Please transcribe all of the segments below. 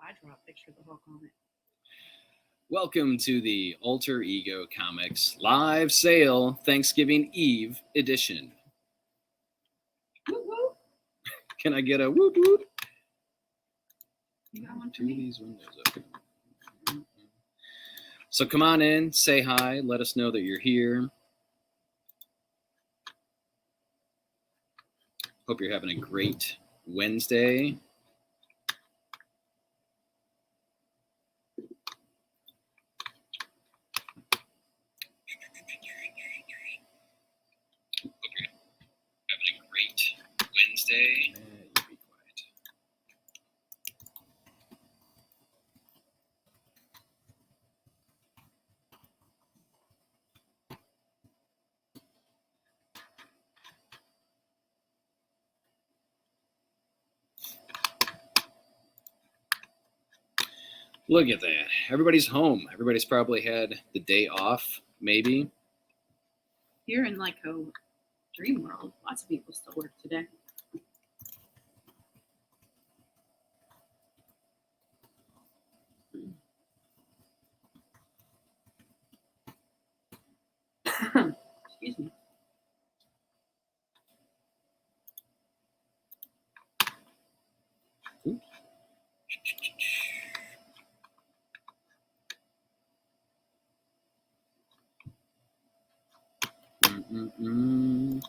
I draw a picture of the Hulk on it. Welcome to the Alter Ego Comics live sale Thanksgiving Eve edition. Woo woo! Can I get a whoop whoop? You got one for Two of me? these windows open. So come on in, say hi, let us know that you're here. Hope you're having a great Wednesday. Having a great Wednesday. You be quiet. Look at that. Everybody's home. Everybody's probably had the day off, maybe. You're in like a dream world. Lots of people still work today. Excuse me. Ooh.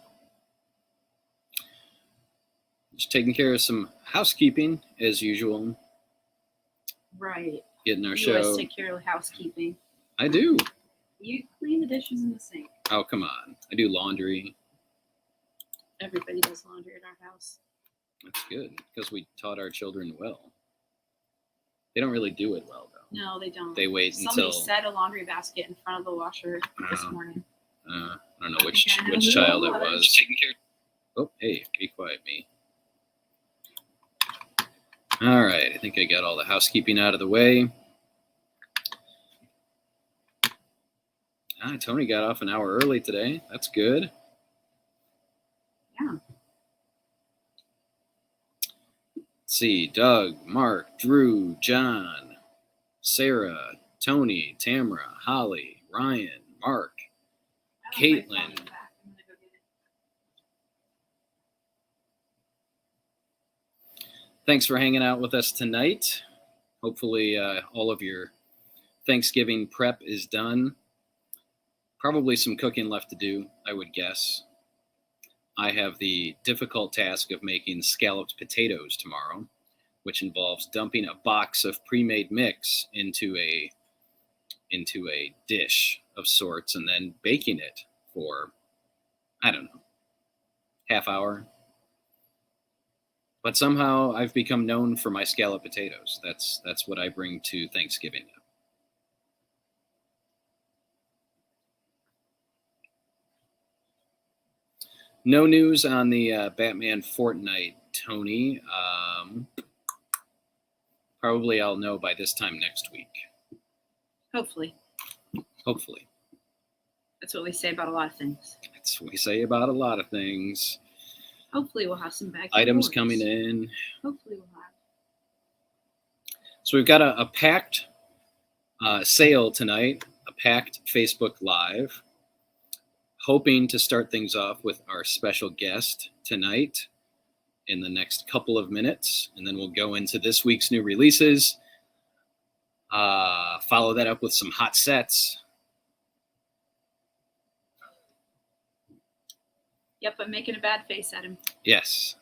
Just taking care of some housekeeping as usual. Right. Getting our You show. always take care of housekeeping. I do. You clean the dishes in the sink. Oh, come on. I do laundry. Everybody does laundry at our house. That's good because we taught our children well. They don't really do it well, though. No, they don't. They wait Somebody until. set a laundry basket in front of the washer this Oh. morning. I don't know I which think I know who child it it was. was. Taking care. Oh, hey, be quiet, me. All right, I think I got all the housekeeping out of the way. Tony got off an hour early today. That's good. Yeah. Let's see, Doug, Mark, Drew, John, Sarah, Tony, Tamara, Holly, Ryan, Mark, I don't know if Caitlin. my phone is back. I'm gonna go get it. Thanks for hanging out with us tonight. Hopefully all of your Thanksgiving prep is done. Probably some cooking left to do, I would guess. I have the difficult task of making scalloped potatoes tomorrow, which involves dumping a box of pre-made mix into a dish of sorts and then baking it for, I don't know, half hour. But somehow I've become known for my scalloped potatoes. That's what I bring to Thanksgiving now. No news on the Batman Fortnite, Tony. Probably I'll know by this time next week. Hopefully. Hopefully. That's what we say about a lot of things. That's what we say about a lot of things. Hopefully we'll have some bags. Items coming in. Hopefully we'll have. So we've got a packed sale tonight, a packed Facebook Live. Hoping to start things off with our special guest tonight in the next couple of minutes, and then we'll go into this week's new releases. Follow that up with some hot sets. Yep, I'm making a bad face at him. Yes.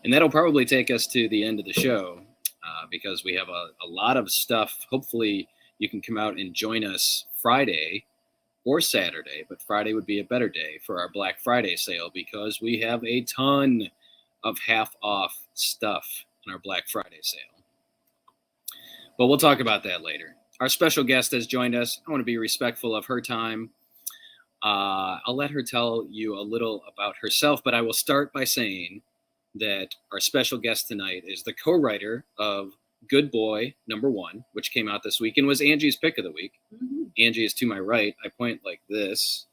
And that'll probably take us to the end of the show because we have a lot of stuff. Hopefully you can come out and join us Friday or Saturday, but Friday would be a better day for our Black Friday sale because we have a ton of half-off stuff in our Black Friday sale. But we'll talk about that later. Our special guest has joined us. I want to be respectful of her time. I'll let her tell you a little about herself, but I will start by saying that our special guest tonight is the co-writer of Good Boy #1, which came out this week and was Angie's pick of the week. Mm-hmm. Angie is to my right. I point like this.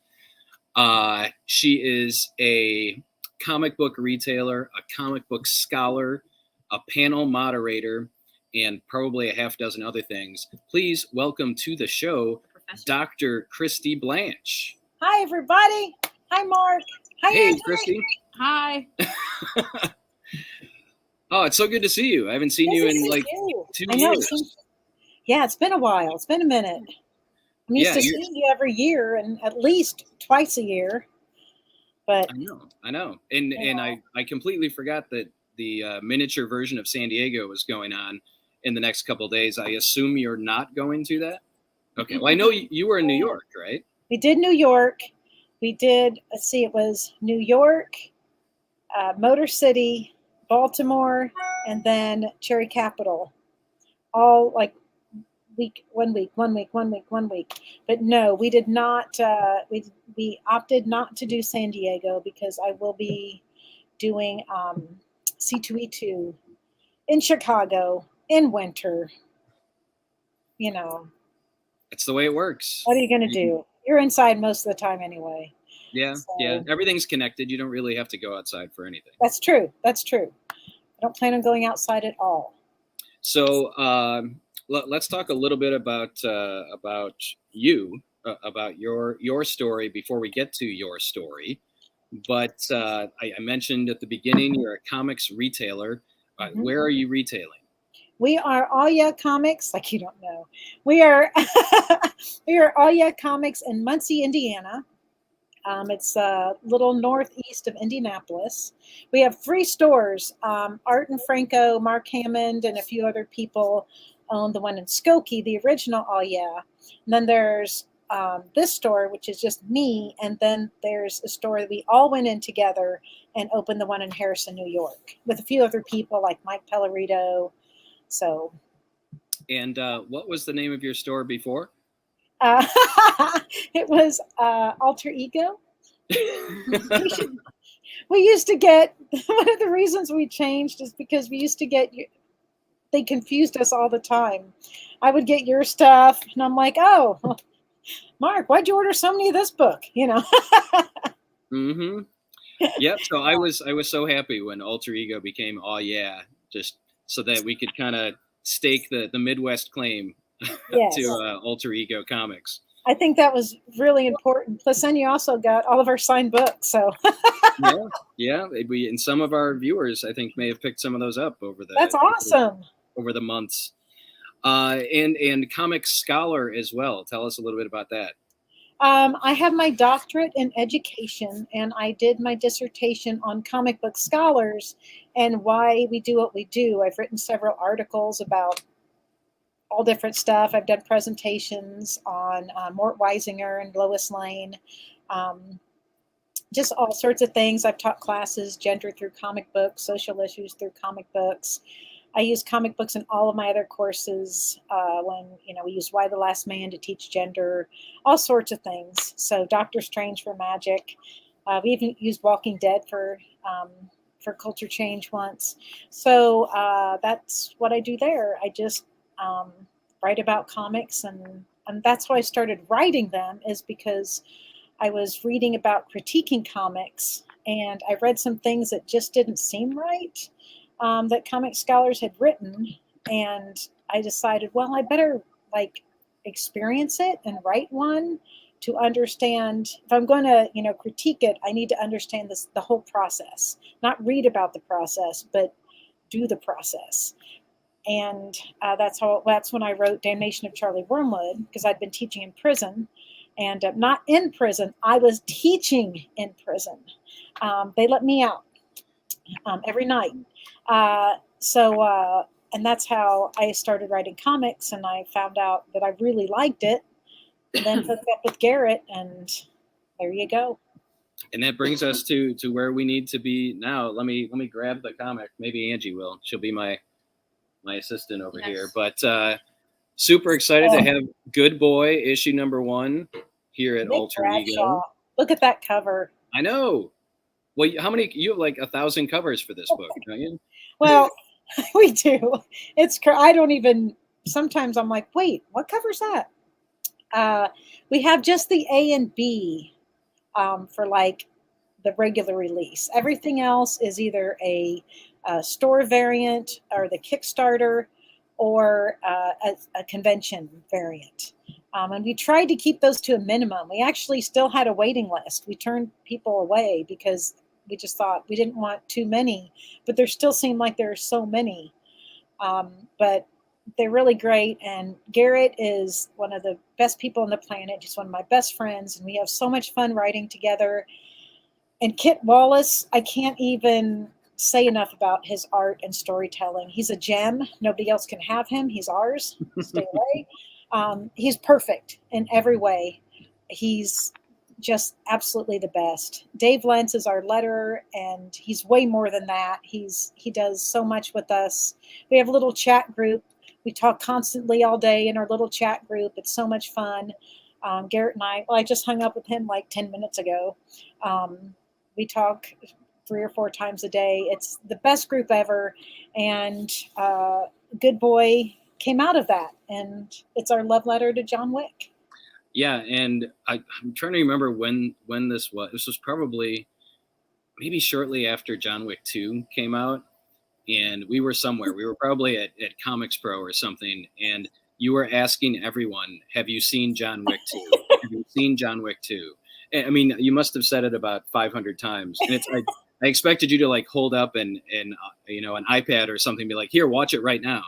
She is a comic book retailer, a comic book scholar, a panel moderator, and probably a half dozen other things. Please welcome to the show, Dr. Christy Blanch. Hi, everybody. Hi, Mark. Hi, Hey, Angie. Christy. Hi. Oh, it's so good to see you. I haven't seen you in like 2 I know. years. Yeah, it's been a while. It's been a minute. I'm used to seeing you every year and at least twice a year. But I know. And I completely forgot that the miniature version of San Diego was going on in the next couple of days. I assume you're not going to that? Okay. Well, I know you were in New York, right? We did New York. We did, let's see, it was New York, Motor City, Baltimore, and then Cherry Capital. All like one week. But no, we did not. We opted not to do San Diego because I will be doing C2E2 in Chicago in winter. You know, That's the way it works. what are you going to do? You're inside most of the time anyway. Yeah, So, yeah. Everything's connected. You don't really have to go outside for anything. That's true. That's true. I don't plan on going outside at all. So let's talk a little bit about you, about your story before we get to your story. But I mentioned at the beginning you're a comics retailer. Where are you retailing? We are All Yeah Comics, like you don't know. We are we are All Yeah Comics in Muncie, Indiana. It's a little northeast of Indianapolis. We have 3 stores. Art and Franco, Mark Hammond, and a few other people own the one in Skokie, the original All Yeah. And then there's this store, which is just me. And then there's a store that we all went in together and opened the one in Harrison, New York, with a few other people like Mike Pellerito. So. And what was the name of your store before? It was Alter Ego. We used to get, one of the reasons we changed is because we used to get, they confused us all the time. I would get your stuff and I'm like, oh, Mark, why'd you order so many of this book? You know? Mm-hmm. Yep. So I was so happy when Alter Ego became All Yeah, just so that we could kind of stake the Midwest claim to Alter Ego Comics. I think that was really important. Plus, then you also got all of our signed books. So yeah. And some of our viewers, I think, may have picked some of those up over the. That's awesome. Over the months, and comics scholar as well. Tell us a little bit about that. I have my doctorate in education, and I did my dissertation on comic book scholars and why we do what we do. I've written several articles about all different stuff. I've done presentations on Mort Weisinger and Lois Lane, just all sorts of things. I've taught classes, gender through comic books, social issues through comic books. I use comic books in all of my other courses when, we use Why the Last Man to teach gender, all sorts of things. So Doctor Strange for magic. We even used Walking Dead for culture change once. So that's what I do there. I just write about comics, and that's why I started writing them, is because I was reading about critiquing comics, and I read some things that just didn't seem right that comic scholars had written, and I decided, well, I better experience it and write one to understand. If I'm going to critique it, I need to understand the whole process, not read about the process, but do the process. And that's when I wrote Damnation of Charlie Wormwood, because I'd been teaching in prison, and not in prison. I was teaching in prison. They let me out every night. And that's how I started writing comics, and I found out that I really liked it. And then hooked up with Garrett, and there you go. And that brings us to where we need to be now. Let me grab the comic. Maybe Angie will. She'll be my assistant over here. But super excited to have Good Boy issue number 1 here at Alter Ego. Look at that cover. I know. Well, how many? You have 1,000 covers for this book, don't you? Well, we do. I don't even. Sometimes I'm like, wait, what cover's that? We have just the A and B for the regular release. Everything else is either a store variant or the Kickstarter or a convention variant. And we tried to keep those to a minimum. We actually still had a waiting list. We turned people away because we just thought we didn't want too many, but there still seemed like there are so many. But they're really great. And Garrett is one of the best people on the planet. He's one of my best friends. And we have so much fun writing together. And Kit Wallace, I can't even say enough about his art and storytelling. He's a gem. Nobody else can have him. He's ours. Stay away. He's perfect in every way. He's just absolutely the best. Dave Lentz is our letterer, and he's way more than that. He does so much with us. We have a little chat group. We talk constantly all day in our little chat group. It's so much fun. Garrett and I just hung up with him like 10 minutes ago. We talk 3 or 4 times a day. It's the best group ever. And Good Boy came out of that. And it's our love letter to John Wick. Yeah, and I'm trying to remember when this was. This was probably maybe shortly after John Wick 2 came out. And we were somewhere. We were probably at Comics Pro or something. And you were asking everyone, have you seen John Wick 2? Have you seen John Wick 2? I mean, you must have said it about 500 times. And it's I expected you to like hold up an you know, an iPad or something, and be like, here, watch it right now.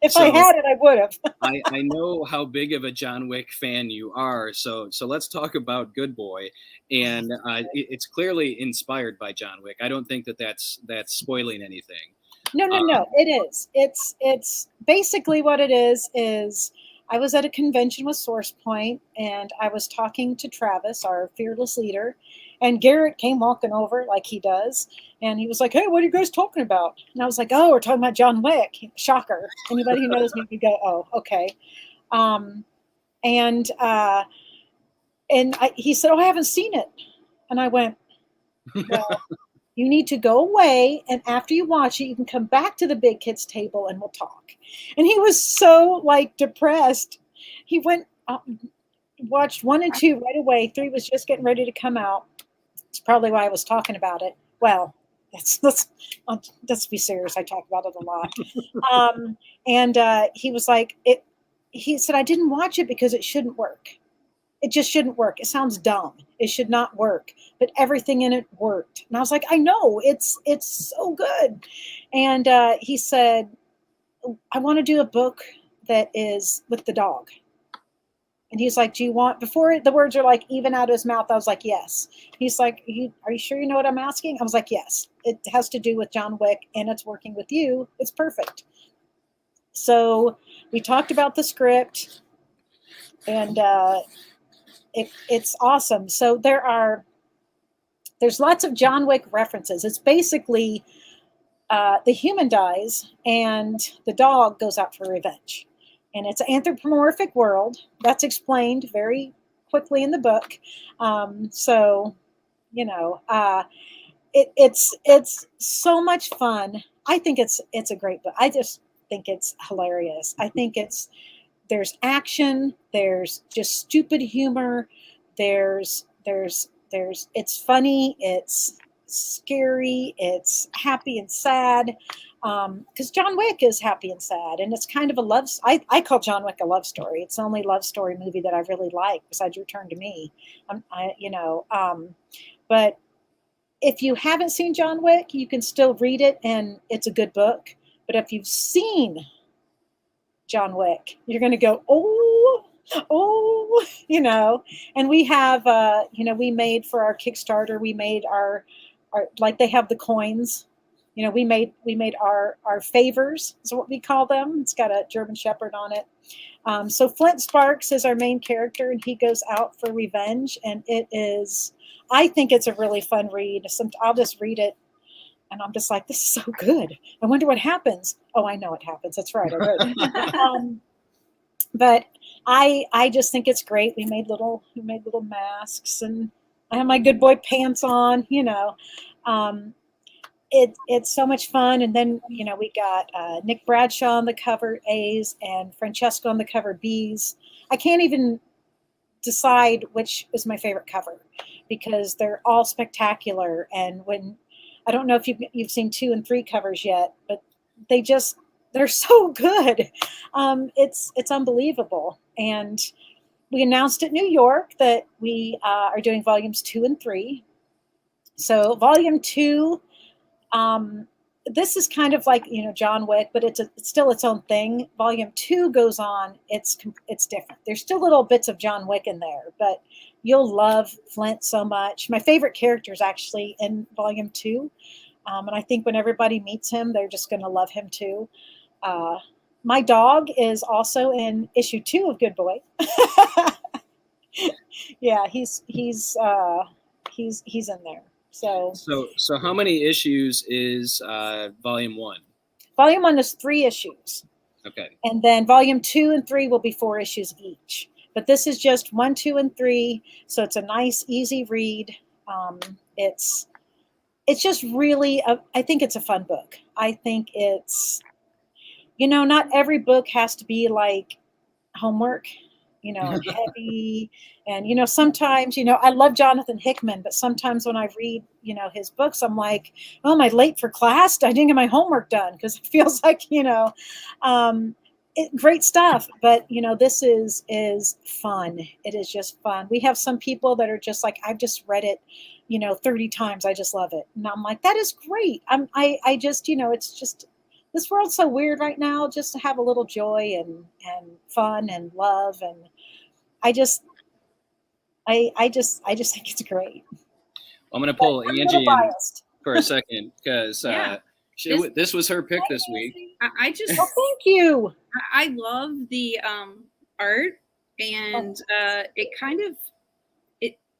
If I had it, I would have. I know how big of a John Wick fan you are, so let's talk about Good Boy, and it's clearly inspired by John Wick. I don't think that's spoiling anything. No. It is. It's basically what it is. I was at a convention with Source Point, and I was talking to Travis, our fearless leader, and Garrett came walking over like he does, and he was like, "Hey, what are you guys talking about?" And I was like, "Oh, we're talking about John Wick." Shocker! Anybody who knows me would go, "Oh, okay." He said, "Oh, I haven't seen it," and I went, "Well, you need to go away, and after you watch it, you can come back to the big kids table and we'll talk." And he was so like depressed. He went watched 1 and 2 right away. 3 was just getting ready to come out. It's probably why I was talking about it. Well, let's be serious. I talk about it a lot. He was like, he said, "I didn't watch it because it shouldn't work. It just shouldn't work. It sounds dumb. It should not work. But everything in it worked." And I was like, "I know, it's so good." And he said, "I want to do a book that is with the dog." And he's like, "Do you want," before the words are like even out of his mouth, I was like, "Yes." He's like, "Are you sure you know what I'm asking?" I was like, "Yes. It has to do with John Wick, and it's working with you. It's perfect." So we talked about the script, and it's awesome. So there's lots of John Wick references. It's basically the human dies, and the dog goes out for revenge. And it's an anthropomorphic world. That's explained very quickly in the book. So, you know, it's so much fun. I think it's a great book. I just think it's hilarious. I think there's action. There's just stupid humor. There's it's funny. It's scary. It's happy and sad. Because John Wick is happy and sad, and it's kind of a love. I call John Wick a love story. It's the only love story movie that I really like besides Return to Me. But if you haven't seen John Wick, you can still read it, and it's a good book. But if you've seen John Wick, you're going to go, oh, you know. And we have, we made for our Kickstarter, we made our like they have the coins. You know, we made our favors is what we call them. It's got a German Shepherd on it. So Flint Sparks is our main character, and he goes out for revenge. And I think it's a really fun read. I'll just read it, and I'm just like, this is so good. I wonder what happens. Oh, I know what happens. That's right. I wrote it. But I just think it's great. We made little masks, and I have my good boy pants on. You know. It's so much fun. And then, we got Nick Bradshaw on the cover A's and Francesco on the cover B's. I can't even decide which is my favorite cover because they're all spectacular. And when I don't know if you've seen 2 and 3 covers yet, but they're so good. It's unbelievable. And we announced at New York that we are doing volumes 2 and 3. So volume 2, this is kind of like, John Wick, but it's still its own thing. Volume 2 goes on. It's different. There's still little bits of John Wick in there, but you'll love Flint so much. My favorite character is actually in volume 2. And I think when everybody meets him, they're just going to love him too. My dog is also in issue 2 of Good Boy. Yeah, he's in there. So how many issues is volume 1? Volume 1 is 3 issues. Okay. And then volume 2 and 3 will be 4 issues each. But this is just 1, 2, and 3. So it's a nice, easy read. It's just really, I think it's a fun book. I think it's, not every book has to be like homework, heavy. And, sometimes, I love Jonathan Hickman, but sometimes when I read, his books, I'm like, oh, am I late for class? I didn't get my homework done, because it feels like, great stuff. But, this is fun. It is just fun. We have some people that are just like, I've just read it, 30 times. I just love it. And I'm like, that is great. I just, it's just, this world's so weird right now, just to have a little joy and fun and love. And I just think it's great. I'm going to pull I'm Angie in biased. for a second, because this was her pick this week. I just Oh, thank you. I love the art, and it kind of,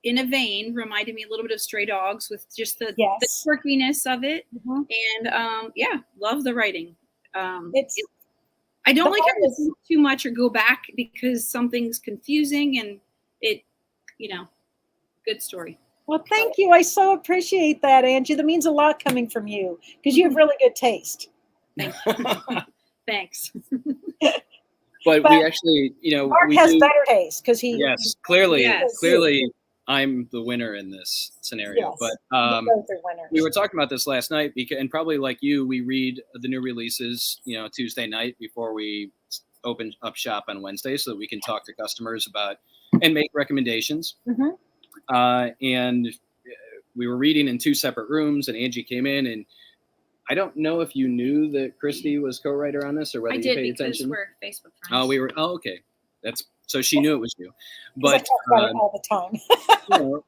in a vein, reminded me a little bit of Stray Dogs, with just the quirkiness of it. Mhm. And love the writing. I don't the like having to artist- do too much or go back because something's confusing, and it, good story. Well, thank you. I so appreciate that, Angie. That means a lot coming from you, because you have really good taste. Thanks. But we actually, Mark has better taste, because he. Yes, clearly, Yes. I'm the winner in this scenario. Yes, But both are winners. we were talking about this last night, and probably like you, we read the new releases, Tuesday night before we open up shop on Wednesday, so that we can talk to customers about and make recommendations. Mhm. And we were reading in 2 separate rooms, and Angie came in, and I don't know if you knew that Christy was co-writer on this, or whether I you did, paid because attention. we're Facebook friends. Oh, okay. So she knew it was you. 'Cause I But talk about it all the time.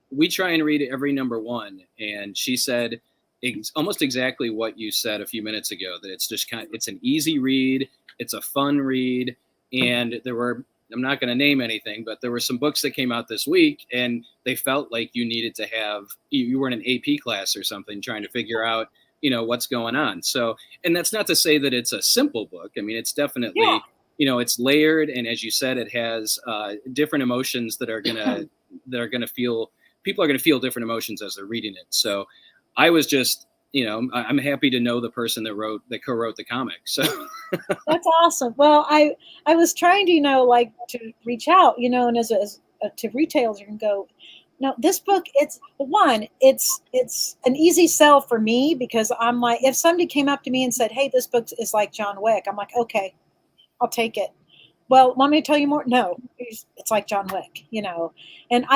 we try and read every number 1, and she said almost exactly what you said a few minutes ago, that it's just it's an easy read, it's a fun read, and I'm not going to name anything, but there were some books that came out this week, and they felt like you needed to you were in an AP class or something, trying to figure out, what's going on. So, and that's not to say that it's a simple book. I mean, it's definitely, it's layered. And as you said, it has different emotions that are going to feel, people are going to feel different emotions as they're reading it. So I was just, I'm happy to know the person that co-wrote the comic. So That's awesome. Well, I was trying to, to reach out, and as to retailers, you can go, no, this book, it's an easy sell for me, because I'm like, if somebody came up to me and said, hey, this book is like John Wick, I'm like, okay, I'll take it. Well, want me to tell you more? No, it's like John Wick, and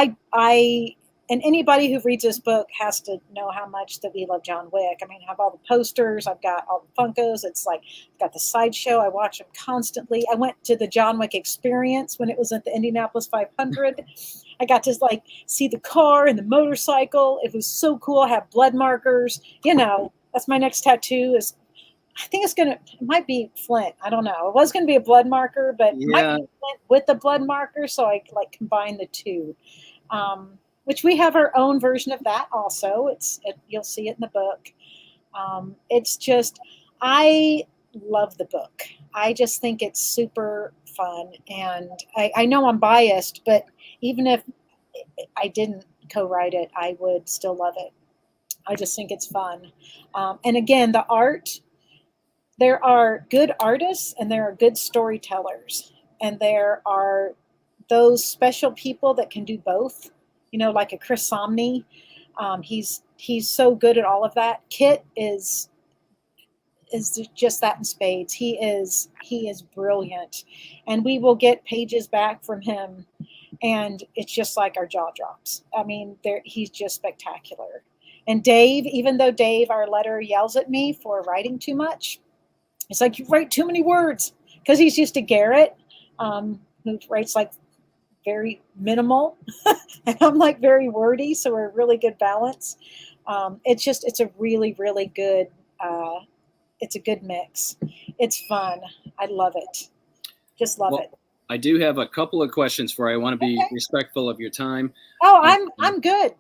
and anybody who reads this book has to know how much that we love John Wick. I mean, I have all the posters, I've got all the Funkos. It's like, I've got the sideshow. I watch them constantly. I went to the John Wick experience when it was at the Indianapolis 500. I got to see the car and the motorcycle. It was so cool. I have blood markers. That's my next tattoo. I think it might be Flint. I don't know. It was going to be a blood marker, but it might be Flint with the blood marker. So I combine the two. Which we have our own version of that also. You'll see it in the book. It's just, I love the book. I just think it's super fun. And I know I'm biased, but even if I didn't co-write it, I would still love it. I just think it's fun. And again, the art, there are good artists and there are good storytellers. And there are those special people that can do both, like a Chris Somney. He's so good at all of that. Kit is just that in spades. He is brilliant, and we will get pages back from him, and it's just like our jaw drops. I mean, he's just spectacular. And Dave, even though Dave, our letter, yells at me for writing too much, it's like, you write too many words, because he's used to Garrett, who writes like very minimal, and I'm like very wordy, so we're a really good balance. It's a really, really good. It's a good mix. It's fun. I love it. Just love it. I do have a couple of questions for you. I want to be respectful of your time. Oh, I'm good.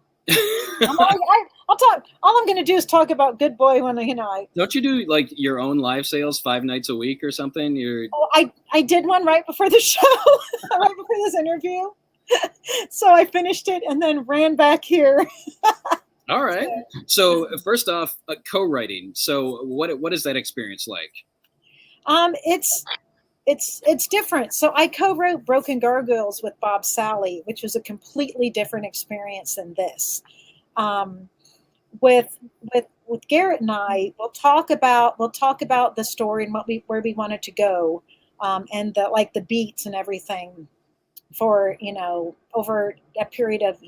I'll talk. All I'm going to do is talk about Good Boy when I. Don't you do like your own live sales 5 nights a week or something? I did one right before the show, right before this interview. So I finished it and then ran back here. All right. So first off, co-writing. So what is that experience like? It's different. So I co-wrote Broken Gargoyles with Bob Sally, which was a completely different experience than this. With Garrett and I, we'll talk about the story and where we wanted to go, and the beats and everything for over a period of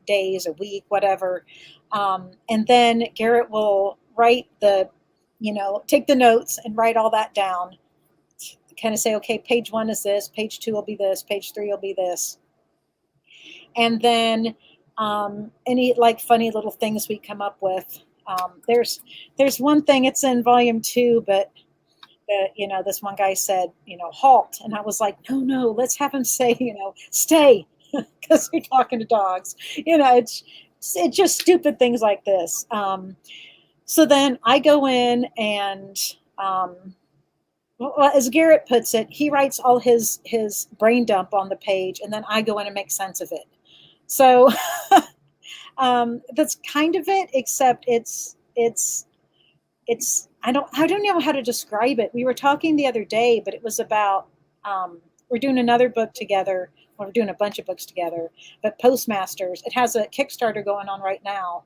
days, a week, whatever, and then Garrett will write take the notes and write all that down. Kind of say, okay, page 1 is this, page 2 will be this, page 3 will be this. And then any funny little things we come up with. There's one thing, it's in volume 2, but this one guy said, halt. And I was like, no, let's have him say, stay, because we're talking to dogs. It's just stupid things like this. So then I go in and, well, as Garrett puts it, he writes all his brain dump on the page, and then I go in and make sense of it. So that's kind of it, except it's I don't know how to describe it. We were talking the other day, but it was about we're doing another book together. Well, we're doing a bunch of books together, but Postmasters. It has a Kickstarter going on right now.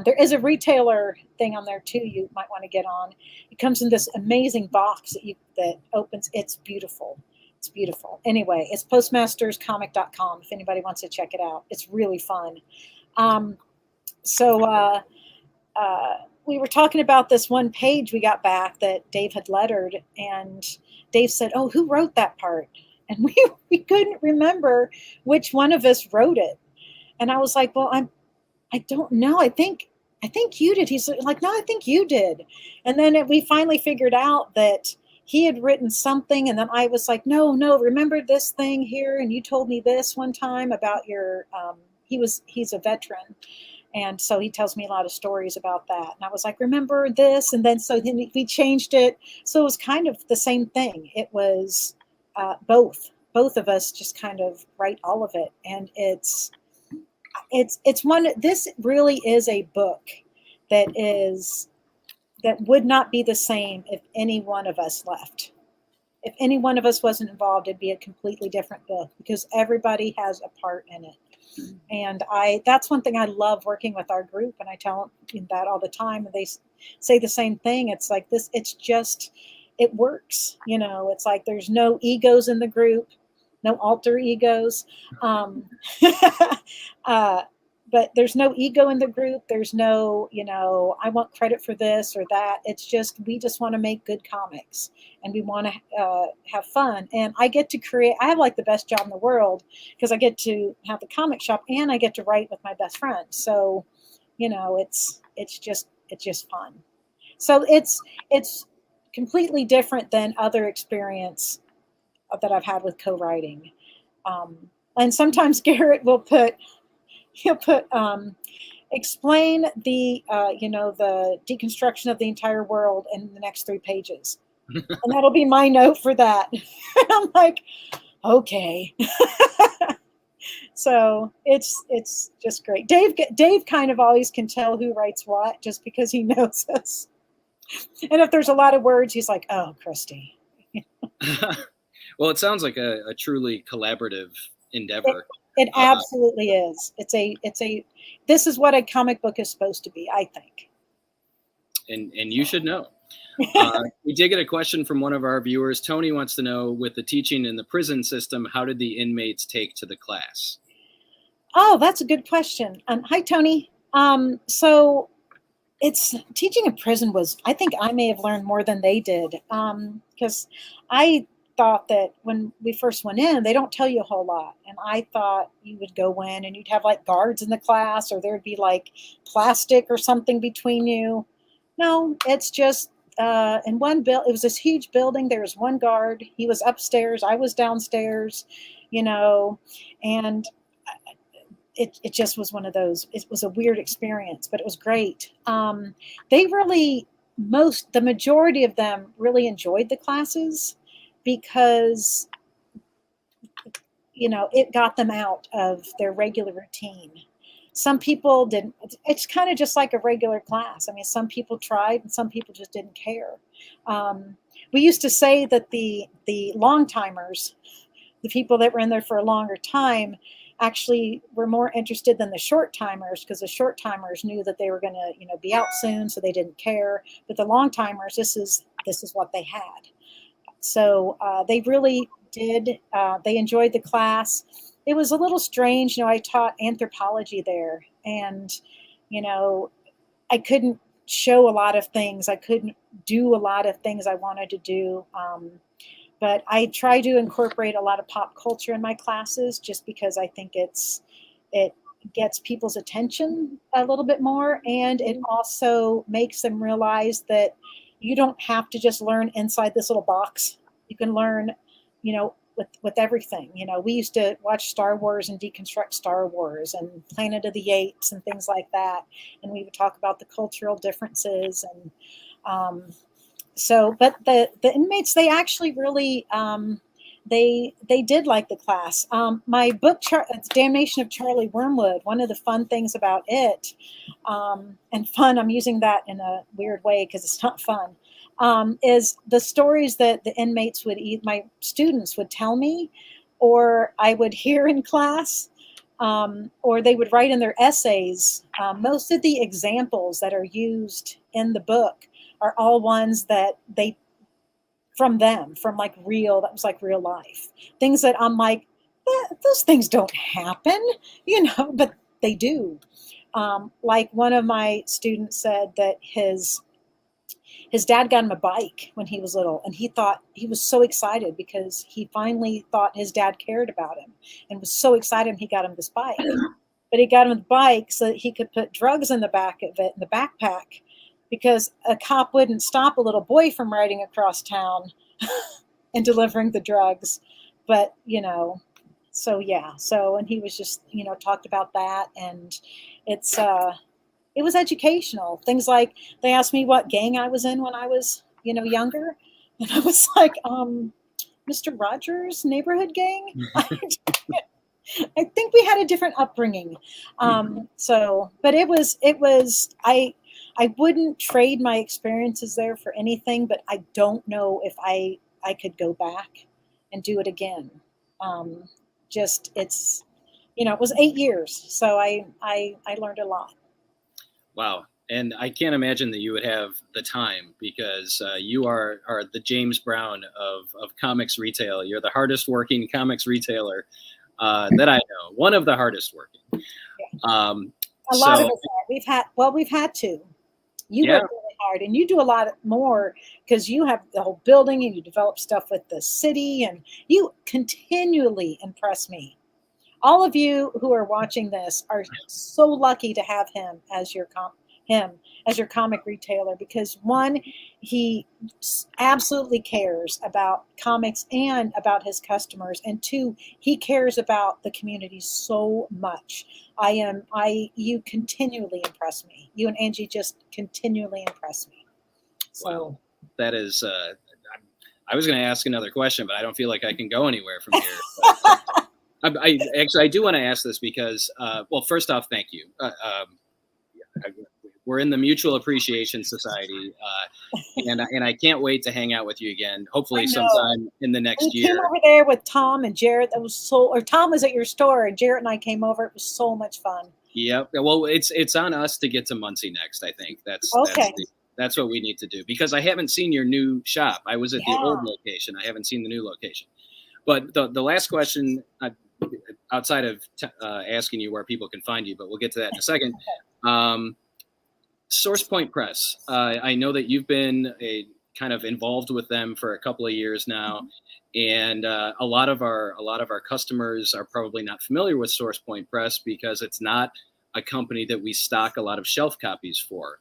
There is a retailer thing on there too. You might want to get on. It comes in this amazing box that opens. It's beautiful. It's beautiful. Anyway, it's postmasterscomic.com if anybody wants to check it out. It's really fun. So we were talking about this one page we got back that Dave had lettered, and Dave said, "Oh, who wrote that part?" And we couldn't remember which one of us wrote it. And I was like, "Well, I don't know. I think you did." He's like, "No, I think you did." And then we finally figured out that he had written something, and then I was like, no, remember this thing here, and you told me this one time about your. He's a veteran, and so he tells me a lot of stories about that. And I was like, remember this, and then we changed it, so it was kind of the same thing. It was both of us just kind of write all of it, and it's one. This really is a book that would not be the same if any one of us left. If any one of us wasn't involved, it'd be a completely different book, because everybody has a part in it. And that's one thing I love working with our group, and I tell them that all the time, and they say the same thing. It's like this. It's just, it works. It's like there's no egos in the group. No alter egos. But there's no ego in the group. There's no, I want credit for this or that. It's just, we just want to make good comics, and we want to have fun. And I get to create, I have like the best job in the world, because I get to have the comic shop and I get to write with my best friend. So, it's just fun. So it's completely different than other experience that I've had with co-writing. And sometimes Garrett will he'll put explain the the deconstruction of the entire world in the next 3 pages. And that'll be my note for that. And I'm like, okay. So it's just great. Dave kind of always can tell who writes what, just because he knows us. And if there's a lot of words, he's like, oh, Christy. Well, it sounds like a truly collaborative endeavor. It absolutely is. This is what a comic book is supposed to be, I think. And you should know. We did get a question from one of our viewers. Tony wants to know, with the teaching in the prison system, how did the inmates take to the class? Oh, that's a good question. Hi, Tony. So it's teaching in prison I think I may have learned more than they did, because I thought that when we first went in, they don't tell you a whole lot. And I thought you would go in and you'd have like guards in the class, or there'd be like plastic or something between you. No, it's just in one it was this huge building. There was one guard. He was upstairs. I was downstairs, and it just was one of those. It was a weird experience, but it was great. The majority of them really enjoyed the classes because, it got them out of their regular routine. Some people didn't. It's kind of just like a regular class. I mean, some people tried and some people just didn't care. We used to say that the long timers, the people that were in there for a longer time, actually were more interested than the short timers, because the short timers knew that they were going to, be out soon, so they didn't care. But the long timers, this is what they had. So they really did. They enjoyed the class. It was a little strange. I taught anthropology there, and, I couldn't show a lot of things. I couldn't do a lot of things I wanted to do. But I try to incorporate a lot of pop culture in my classes, just because I think it gets people's attention a little bit more. And it also makes them realize that you don't have to just learn inside this little box. You can learn, with everything. We used to watch Star Wars and deconstruct Star Wars and Planet of the Apes and things like that. And we would talk about the cultural differences. And but the inmates, they actually really, they did like the class. My book, Damnation of Charlie Wormwood, one of the fun things about it, and fun, I'm using that in a weird way because it's not fun, is the stories that the inmates my students would tell me, or I would hear in class, or they would write in their essays. Most of the examples that are used in the book are all ones that that was like real life. Things that I'm like, those things don't happen, but they do. Like one of my students said that his dad got him a bike when he was little, and he was so excited because he finally thought his dad cared about him and was so excited he got him this bike. But he got him the bike so that he could put drugs in the back of it, in the backpack, because a cop wouldn't stop a little boy from riding across town and delivering the drugs. But, and he was just, talked about that. And it was educational. Things like, they asked me what gang I was in when I was, younger. And I was like, Mr. Rogers' neighborhood gang. I think we had a different upbringing. But it was, I wouldn't trade my experiences there for anything, but I don't know if I could go back and do it again. It was 8 years. So I learned a lot. Wow. And I can't imagine that you would have the time, because you are the James Brown of comics retail. You're the hardest working comics retailer that I know. One of the hardest working. Yeah. A lot of us are. We've had to. You work really hard, and you do a lot more because you have the whole building and you develop stuff with the city, and you continually impress me. All of you who are watching this are so lucky to have him as your comic retailer, because one, he absolutely cares about comics and about his customers, and two, he cares about the community so much. You continually impress me. You and Angie just continually impress me. So wow. That is, I was going to ask another question, but I don't feel like I can go anywhere from here. I do want to ask this because, well, first off, thank you. we're in the Mutual Appreciation Society, and I can't wait to hang out with you again. Hopefully, sometime in the next year. We came over there with Tom and Jarrett. That was or Tom was at your store, and Jarrett and I came over. It was so much fun. Yep. Well, it's on us to get to Muncie next. I think that's what we need to do, because I haven't seen your new shop. I was at the old location. I haven't seen the new location. But the last question, outside of asking you where people can find you, but we'll get to that in a second. Source Point Press. I know that you've been kind of involved with them for a couple of years now, and a lot of our customers are probably not familiar with Source Point Press because it's not a company that we stock a lot of shelf copies for.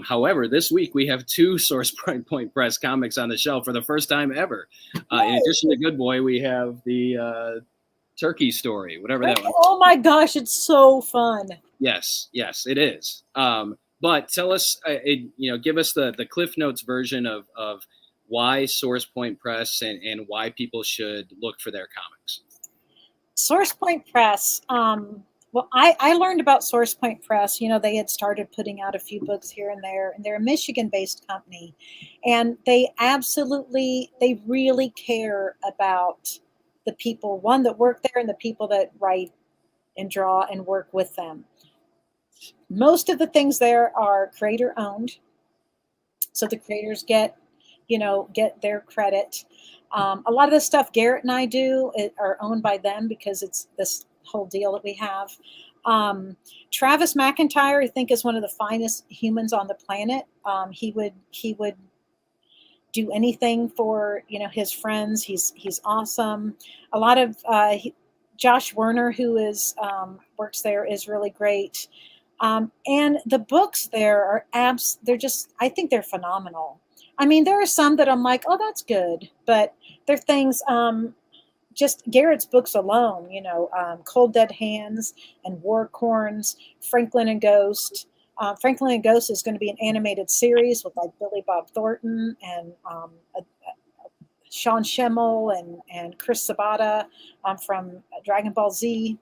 However, this week we have 2 Source Point Press comics on the shelf for the first time ever. In addition to Good Boy, we have the Turkey Story, whatever that was. Oh my gosh, it's so fun. Yes, it is. But tell us, give us the Cliff Notes version of why Source Point Press and why people should look for their comics. Source Point Press. Well, I learned about Source Point Press. They had started putting out a few books here and there, and they're a Michigan-based company, and they really care about the people, one, that work there and the people that write and draw and work with them. Most of the things there are creator owned, so the creators get their credit. A lot of the stuff Garrett and I do are owned by them because it's this whole deal that we have. Travis McIntyre, I think, is one of the finest humans on the planet. He would do anything for his friends. He's awesome. A lot of Josh Werner, who is works there, is really great. And the books there are I think they're phenomenal. I mean, there are some that I'm like, oh, that's good, but they're things. Just Garrett's books alone, Cold Dead Hands and War Corns, Franklin and Ghost. Franklin and Ghost is going to be an animated series with like Billy Bob Thornton and Sean Schemmel and Chris Sabata from Dragon Ball Z.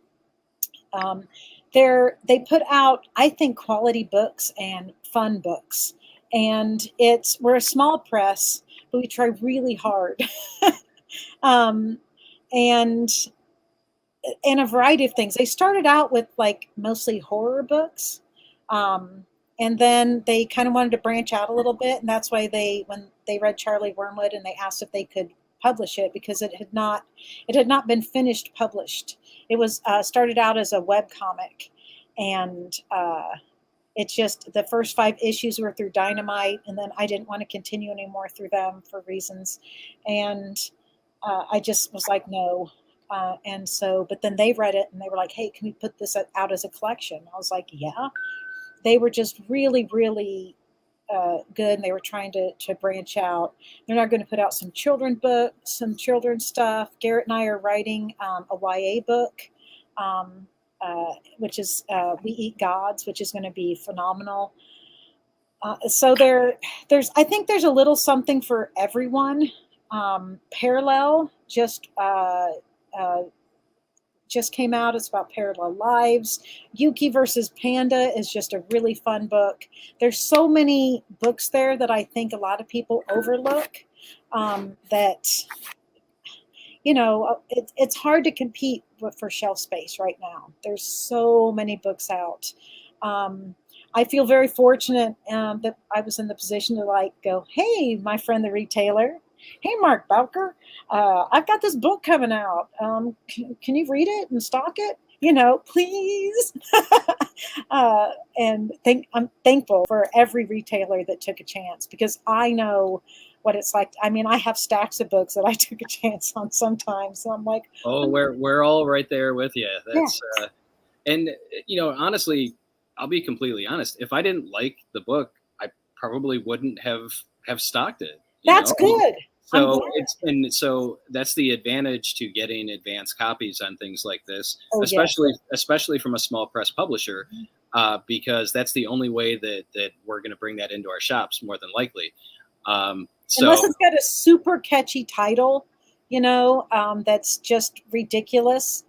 They put out, I think, quality books and fun books. And we're a small press, but we try really hard. And a variety of things. They started out with like mostly horror books. And then they kind of wanted to branch out a little bit. And that's why when they read Charlie Wormwood and they asked if they could publish it, because it had not been finished published. It was started out as a web comic. And it's just the first 5 issues were through Dynamite. And then I didn't want to continue anymore through them for reasons. And I just was like, no. But then they read it and they were like, hey, can we put this out as a collection? I was like, yeah. They were just really, really good. And they were trying to branch out. They're now going to put out some children's books, some children's stuff. Garrett and I are writing a YA book, which is We Eat Gods, which is going to be phenomenal. So I think there's a little something for everyone. Parallel just came out. It's about parallel lives. Yuki versus Panda is just a really fun book. There's so many books there that I think a lot of people overlook. That it's hard to compete for shelf space right now. There's so many books out. I feel very fortunate that I was in the position to go, hey, my friend the retailer. Hey, Mark Bowker, I've got this book coming out. Can you read it and stock it? Please. And I'm thankful for every retailer that took a chance, because I know what it's like. I mean, I have stacks of books that I took a chance on sometimes. So I'm like, oh, we're all right there with you. That's and honestly, I'll be completely honest. If I didn't like the book, I probably wouldn't have stocked it. That's good. So that's the advantage to getting advanced copies on things like this, especially from a small press publisher, because that's the only way that we're going to bring that into our shops, more than likely. Unless it's got a super catchy title, that's just ridiculous.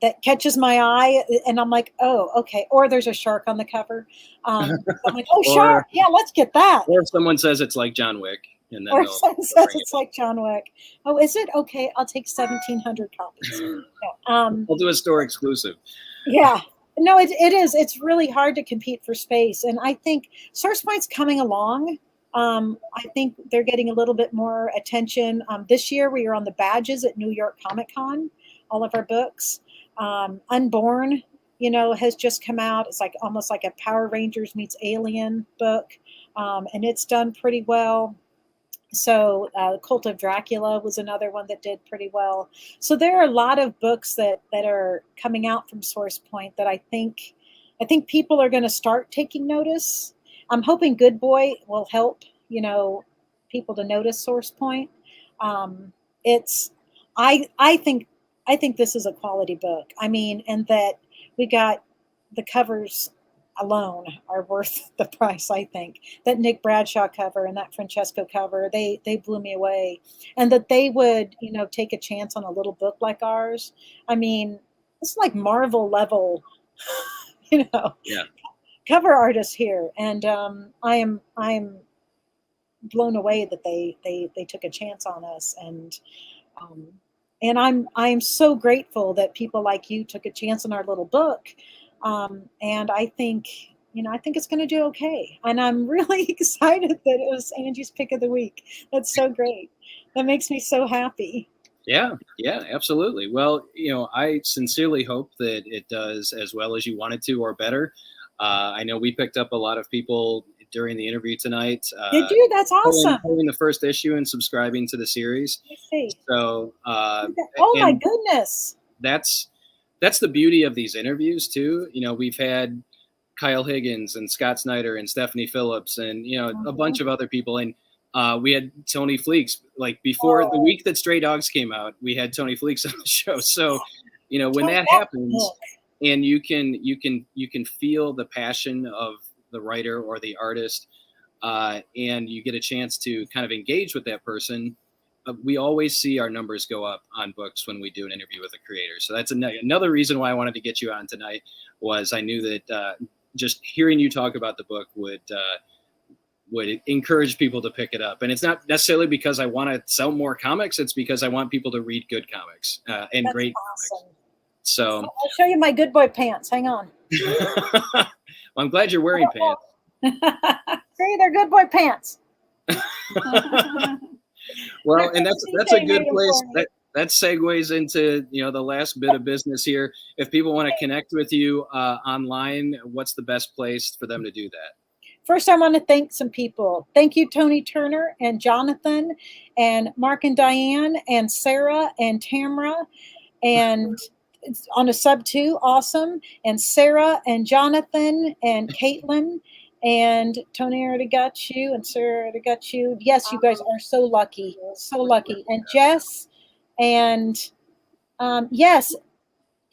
that catches my eye, and I'm like, oh, okay. Or there's a shark on the cover. I'm like, oh, shark, yeah, let's get that. Or if someone says it's like John Wick, and then or someone says it's like John Wick. Oh, is it? Okay, I'll take 1,700 copies. We'll do a store exclusive. Yeah. No, it is. It's really hard to compete for space. And I think SourcePoint's coming along. I think they're getting a little bit more attention. This year we are on the badges at New York Comic Con, all of our books. Unborn, has just come out. It's like almost like a Power Rangers meets Alien book. And it's done pretty well. So Cult of Dracula was another one that did pretty well. So there are a lot of books that are coming out from SourcePoint that I think people are going to start taking notice. I'm hoping Good Boy will help, people to notice SourcePoint. I think this is a quality book. I mean, and that we got the covers alone are worth the price. I think that Nick Bradshaw cover and that Francesco cover, they blew me away. And that they would, take a chance on a little book like ours. I mean, it's like Marvel level, cover artists here. And I am blown away that they took a chance on us. And I'm so grateful that people like you took a chance on our little book. And I think it's going to do okay. And I'm really excited that it was Angie's pick of the week. That's so great. That makes me so happy. Yeah, absolutely. Well, I sincerely hope that it does as well as you wanted to or better. I know we picked up a lot of people during the interview tonight. Did you? That's awesome. Pulling the first issue and subscribing to the series. I see. So, my goodness. That's the beauty of these interviews too. We've had Kyle Higgins and Scott Snyder and Stephanie Phillips and, a bunch of other people. And we had Tony Fleeks, like before the week that Stray Dogs came out, we had Tony Fleeks on the show. So, when that happens and you can feel the passion of the writer or the artist and you get a chance to kind of engage with that person, we always see our numbers go up on books when we do an interview with a creator. So that's another reason why I wanted to get you on tonight, was I knew that just hearing you talk about the book would encourage people to pick it up. And it's not necessarily because I want to sell more comics. It's because I want people to read good comics and that's great awesome. comics. So I'll show you my Good Boy pants. Hang on. Well, I'm glad you're wearing pants. See, they're Good Boy pants. Well, and that's a good place. That segues into the last bit of business here. If people want to connect with you online, what's the best place for them to do that? First, I want to thank some people. Thank you, Tony Turner and Jonathan and Mark and Diane and Sarah and Tamara and on a sub 2, awesome. And Sarah and Jonathan and Caitlin. And Tony already got you, and Sarah already got you. Yes, you guys are so lucky, so lucky. And Jess, and yes,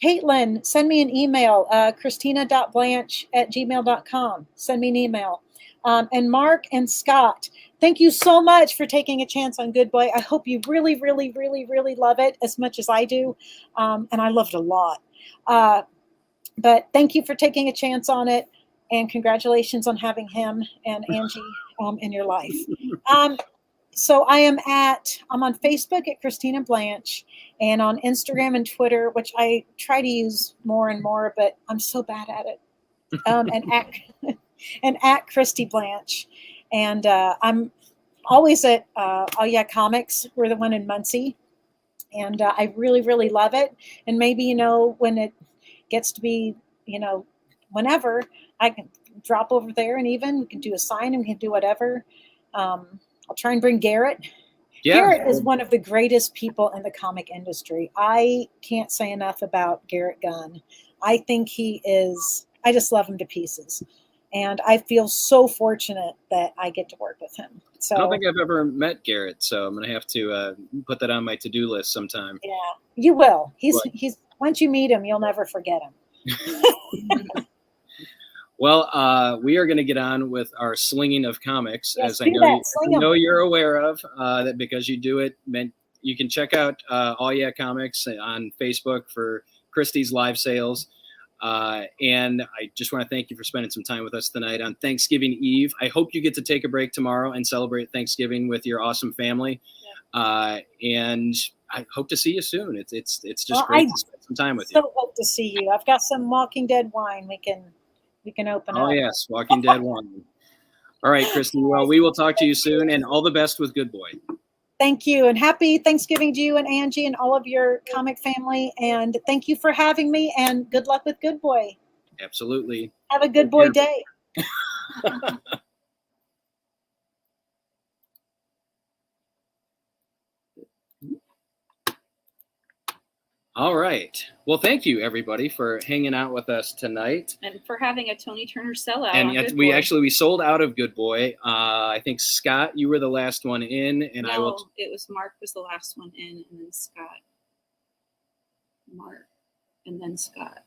Caitlin, send me an email, christina.blanch@gmail.com. Send me an email. And Mark and Scott, thank you so much for taking a chance on Good Boy. I hope you really, really, really, really love it as much as I do. And I loved it a lot. But thank you for taking a chance on it. And congratulations on having him and Angie in your life. So I'm on Facebook at Christina Blanch, and on Instagram and Twitter, which I try to use more and more, but I'm so bad at it. And at Christy Blanch. And I'm always at Oh Yeah Comics. We're the one in Muncie. And I really, really love it. And maybe, when it gets to be, whenever, I can drop over there and even we can do a sign and we can do whatever. I'll try and bring Garrett. Yeah. Garrett is one of the greatest people in the comic industry. I can't say enough about Garrett Gunn. I think I just love him to pieces. And I feel so fortunate that I get to work with him. So I don't think I've ever met Garrett, so I'm going to have to put that on my to-do list sometime. Yeah, you will. He's once you meet him, you'll never forget him. Well, we are going to get on with our slinging of comics, yes, as I know you're aware of, that because you do it. You can check out All Yeah Comics on Facebook for Christy's live sales. And I just want to thank you for spending some time with us tonight on Thanksgiving Eve. I hope you get to take a break tomorrow and celebrate Thanksgiving with your awesome family. And I hope to see you soon. It's just great to spend some time with you. So hope to see you. I've got some Walking Dead wine we can open up. Oh yes, Walking Dead wine. All right, Christy. Well, we will talk to you soon, and all the best with Good Boy. Thank you, and happy Thanksgiving to you and Angie and all of your comic family. And thank you for having me, and good luck with Good Boy. Absolutely. Have a good boy day. All right. Well, thank you, everybody, for hanging out with us tonight. And for having a Tony Turner sellout. And we sold out of Good Boy. I think, Scott, you were the last one in. And it was Mark was the last one in, and then Scott. Mark, and then Scott.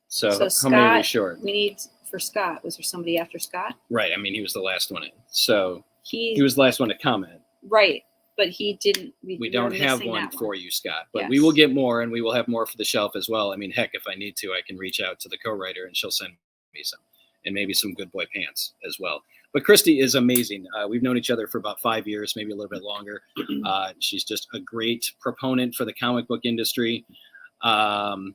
So how many are we short? We need, for Scott, was there somebody after Scott? Right. I mean, he was the last one in. So he was the last one to comment. Right. But he didn't. We don't have one for you, Scott. But we will get more, and we will have more for the shelf as well. I mean, heck, if I need to, I can reach out to the co-writer, and she'll send me some, and maybe some Good Boy pants as well. But Christy is amazing. We've known each other for about 5 years, maybe a little bit longer. She's just a great proponent for the comic book industry, and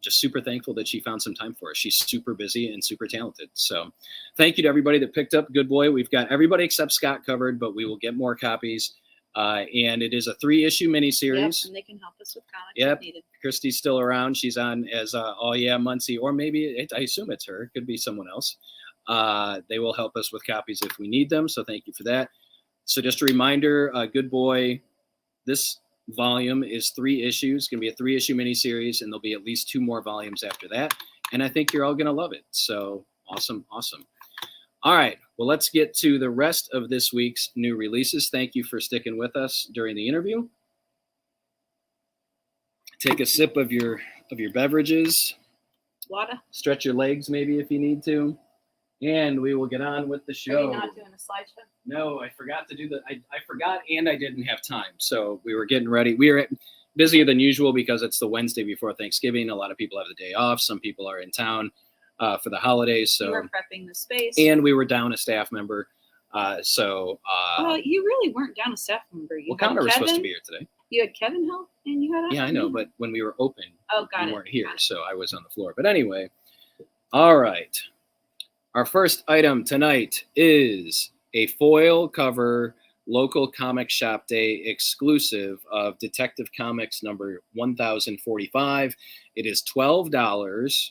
just super thankful that she found some time for us. She's super busy and super talented. So thank you to everybody that picked up Good Boy. We've got everybody except Scott covered, but we will get more copies. And it is a 3-issue miniseries. Yep, and they can help us with comics if needed. Christy's still around. She's on as Oh Yeah Muncie, or maybe I assume it's her. It could be someone else. They will help us with copies if we need them. So thank you for that. So just a reminder, Good Boy, this volume is 3 issues. It's going to be a 3-issue miniseries, and there'll be at least 2 more volumes after that. And I think you're all going to love it. So awesome. All right. Well, let's get to the rest of this week's new releases. Thank you for sticking with us during the interview. Take a sip of your beverages. Water. Stretch your legs maybe if you need to. And we will get on with the show. Are you not doing a slideshow? No, I forgot to do that. I forgot, and I didn't have time. So we were getting ready. We were busier than usual because it's the Wednesday before Thanksgiving. A lot of people have the day off. Some people are in town for the holidays. So we were prepping the space. And we were down a staff member. Well, you really weren't down a staff member. Connor was supposed to be here today. You had Kevin help, and you had. Yeah, I know, but when we were open, we weren't here, so I was on the floor. But anyway, all right. Our first item tonight is a foil cover local comic shop day exclusive of Detective Comics number 1045. It is $12.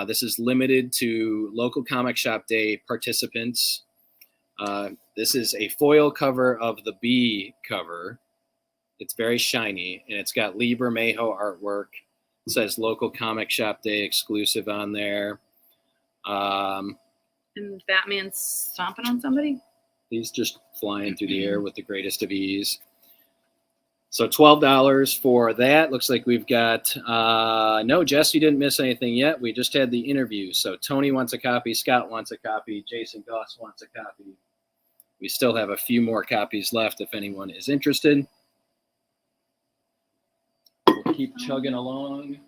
This is limited to local comic shop day participants. This is a foil cover of the B cover. It's very shiny, and it's got Lee Bermejo artwork. It says local comic shop day exclusive on there. And Batman's stomping on somebody? He's just flying through the air with the greatest of ease. So $12 for that. Looks like we've got, no, Jess, you didn't miss anything yet. We just had the interview. So Tony wants a copy. Scott wants a copy. Jason Goss wants a copy. We still have a few more copies left if anyone is interested. We'll keep chugging along.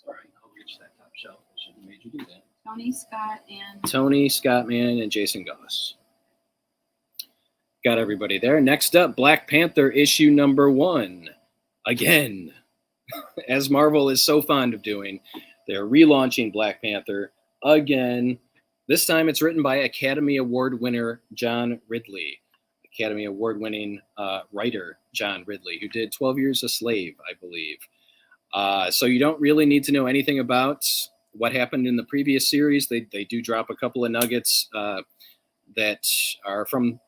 Sorry, I'll reach that top shelf. I should have made you do that. Tony, Scott Mann, and Jason Goss. Got everybody there. Next up, Black Panther issue number 1. Again, as Marvel is so fond of doing, they're relaunching Black Panther again. This time it's written by Academy Award winner John Ridley. Academy Award winning writer John Ridley, who did 12 Years a Slave, I believe. So you don't really need to know anything about what happened in the previous series. They do drop a couple of nuggets that are from,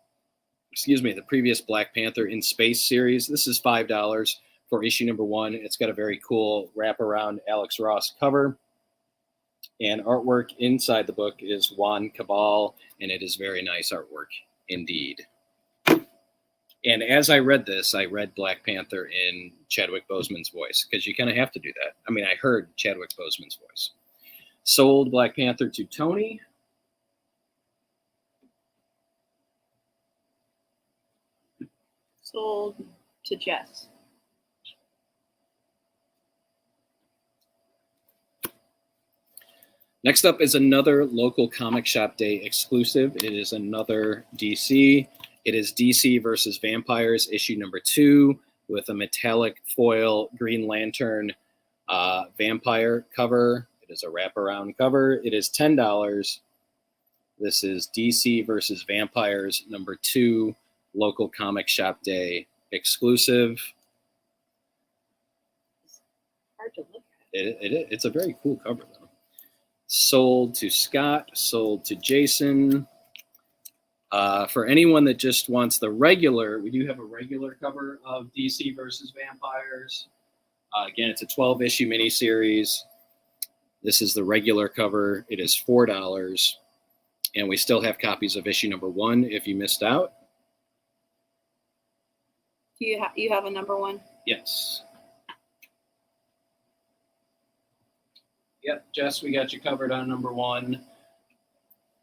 the previous Black Panther in Space series. This is $5 for issue number 1. It's got a very cool wraparound Alex Ross cover. And artwork inside the book is Juan Cabal, and it is very nice artwork indeed. And as I read this, I read Black Panther in Chadwick Boseman's voice, because you kind of have to do that. I mean, I heard Chadwick Boseman's voice. Sold Black Panther to Tony. Sold to Jess. Next up is another local comic shop day exclusive. It is another DC. It is DC versus Vampires, issue number 2, with a metallic foil Green Lantern vampire cover. It is a wraparound cover. It is $10. This is DC versus Vampires number 2, local comic shop day exclusive. It's hard to look at. It's a very cool cover, though. Sold to Scott, sold to Jason. For anyone that just wants the regular, we do have a regular cover of DC versus Vampires. Again, it's a 12-issue miniseries. This is the regular cover. It is $4. And we still have copies of issue number 1 if you missed out. Do you have a number 1? Yes. Yep, Jess, we got you covered on number 1.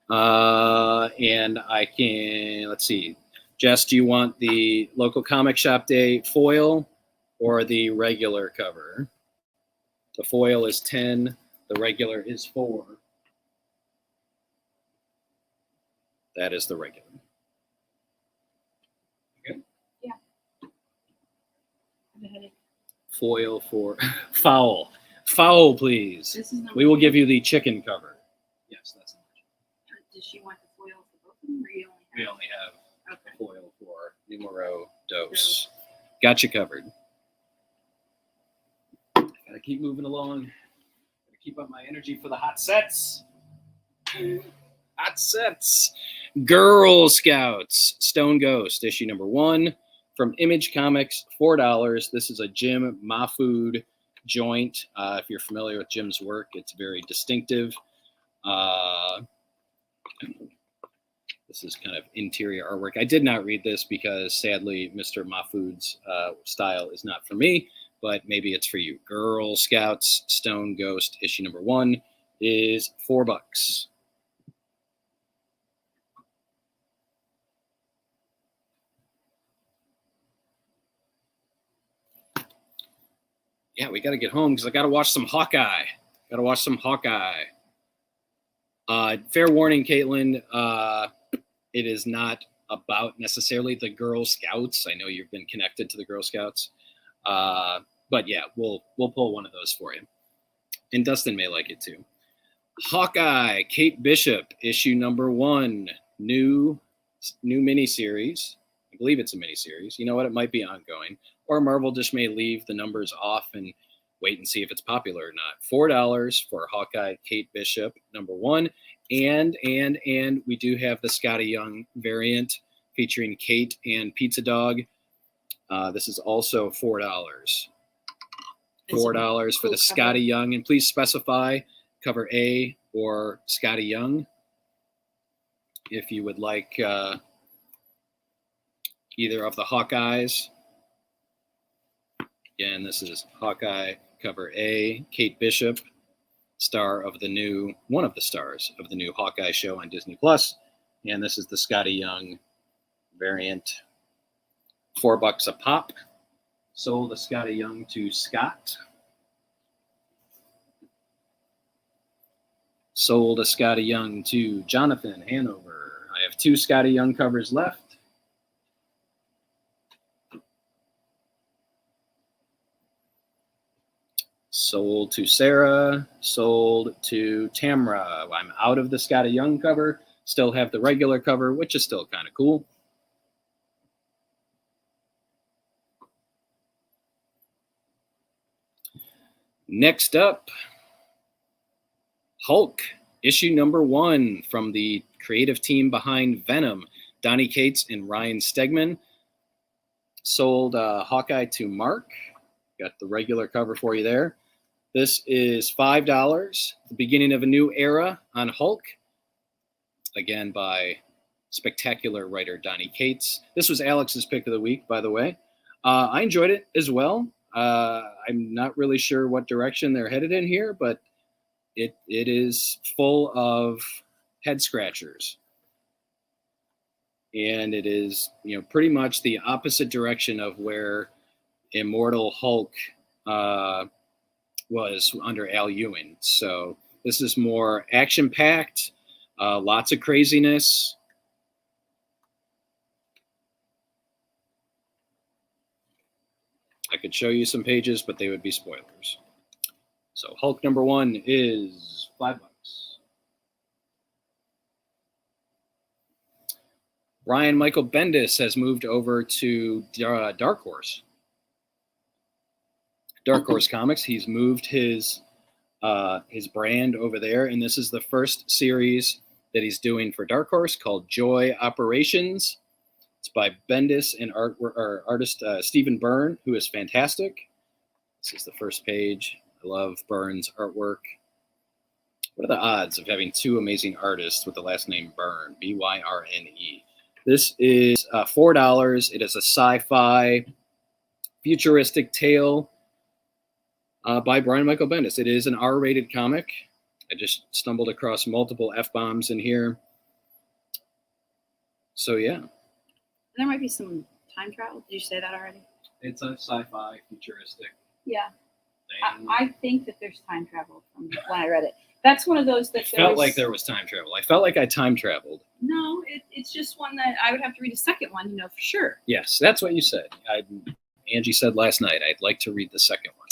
And I can, let's see. Jess, do you want the local comic shop day foil or the regular cover? The foil is 10, the regular is 4. That is the regular. Okay. Yeah. Foil for foul. Foul, please. This is we will give you the chicken cover. Yes, that's number 2. Does she want the foil for both of them, or you only have? We only have Okay. foil for numero dos. Got you covered. Gotta keep moving along. Gotta keep up my energy for the hot sets. Hot sets. Girl Scouts. Stone Ghost, issue number 1. From Image Comics, $4. This is a Jim Mahfood joint. If you're familiar with Jim's work, it's very distinctive. This is kind of interior artwork. I did not read this because, sadly, Mr. Mahfood's style is not for me, but maybe it's for you. Girl Scouts, Stone Ghost, issue number 1 is $4. Yeah, we got to get home because I got to watch some Hawkeye. Fair warning, Caitlin, it is not about necessarily the Girl Scouts. I know you've been connected to the Girl Scouts. But yeah, we'll pull one of those for you. And Dustin may like it too. Hawkeye, Kate Bishop, issue number 1, new miniseries. I believe it's a miniseries. You know what? It might be ongoing. Or Marvel just may leave the numbers off and wait and see if it's popular or not. $4 for Hawkeye, Kate Bishop, number 1. And we do have the Scotty Young variant featuring Kate and Pizza Dog. This is also $4. $4 for the Scotty Young. And please specify cover A or Scotty Young if you would like either of the Hawkeyes. Again, this is Hawkeye cover A, Kate Bishop, one of the stars of the new Hawkeye show on Disney Plus. And this is the Scotty Young variant, $4 a pop. Sold the Scotty Young to Scott. Sold a Scotty Young to Jonathan Hanover. I have 2 Scotty Young covers left. Sold to Sarah, sold to Tamra. I'm out of the Scotty Young cover. Still have the regular cover, which is still kind of cool. Next up, Hulk, issue number 1 from the creative team behind Venom, Donny Cates and Ryan Stegman. Sold Hawkeye to Mark. Got the regular cover for you there. This is $5, the beginning of a new era on Hulk. Again, by spectacular writer Donny Cates. This was Alex's pick of the week, by the way. I enjoyed it as well. I'm not really sure what direction they're headed in here, but it is full of head scratchers. And it is, pretty much the opposite direction of where Immortal Hulk was under Al Ewing. So this is more action-packed, lots of craziness. I could show you some pages, but they would be spoilers. So Hulk #1 is $5. Brian Michael Bendis has moved over to Dark Horse. Dark Horse Comics. He's moved his brand over there, and this is the first series that he's doing for Dark Horse called Joy Operations. It's by Bendis and artist Stephen Byrne, who is fantastic. This is the first page. I love Byrne's artwork. What are the odds of having two amazing artists with the last name Byrne? Byrne. This is $4. It is a sci-fi futuristic tale by Brian Michael Bendis. It is an R-rated comic. I just stumbled across multiple F-bombs in here. So, yeah. There might be some time travel. Did you say that already? It's a sci-fi futuristic. Yeah. I think that there's time travel from when I read it. That's one of those that felt like there was time travel. I felt like I time traveled. No, it's just one that I would have to read a second one to know for sure. Yes, that's what you said. Angie said last night, I'd like to read the second one.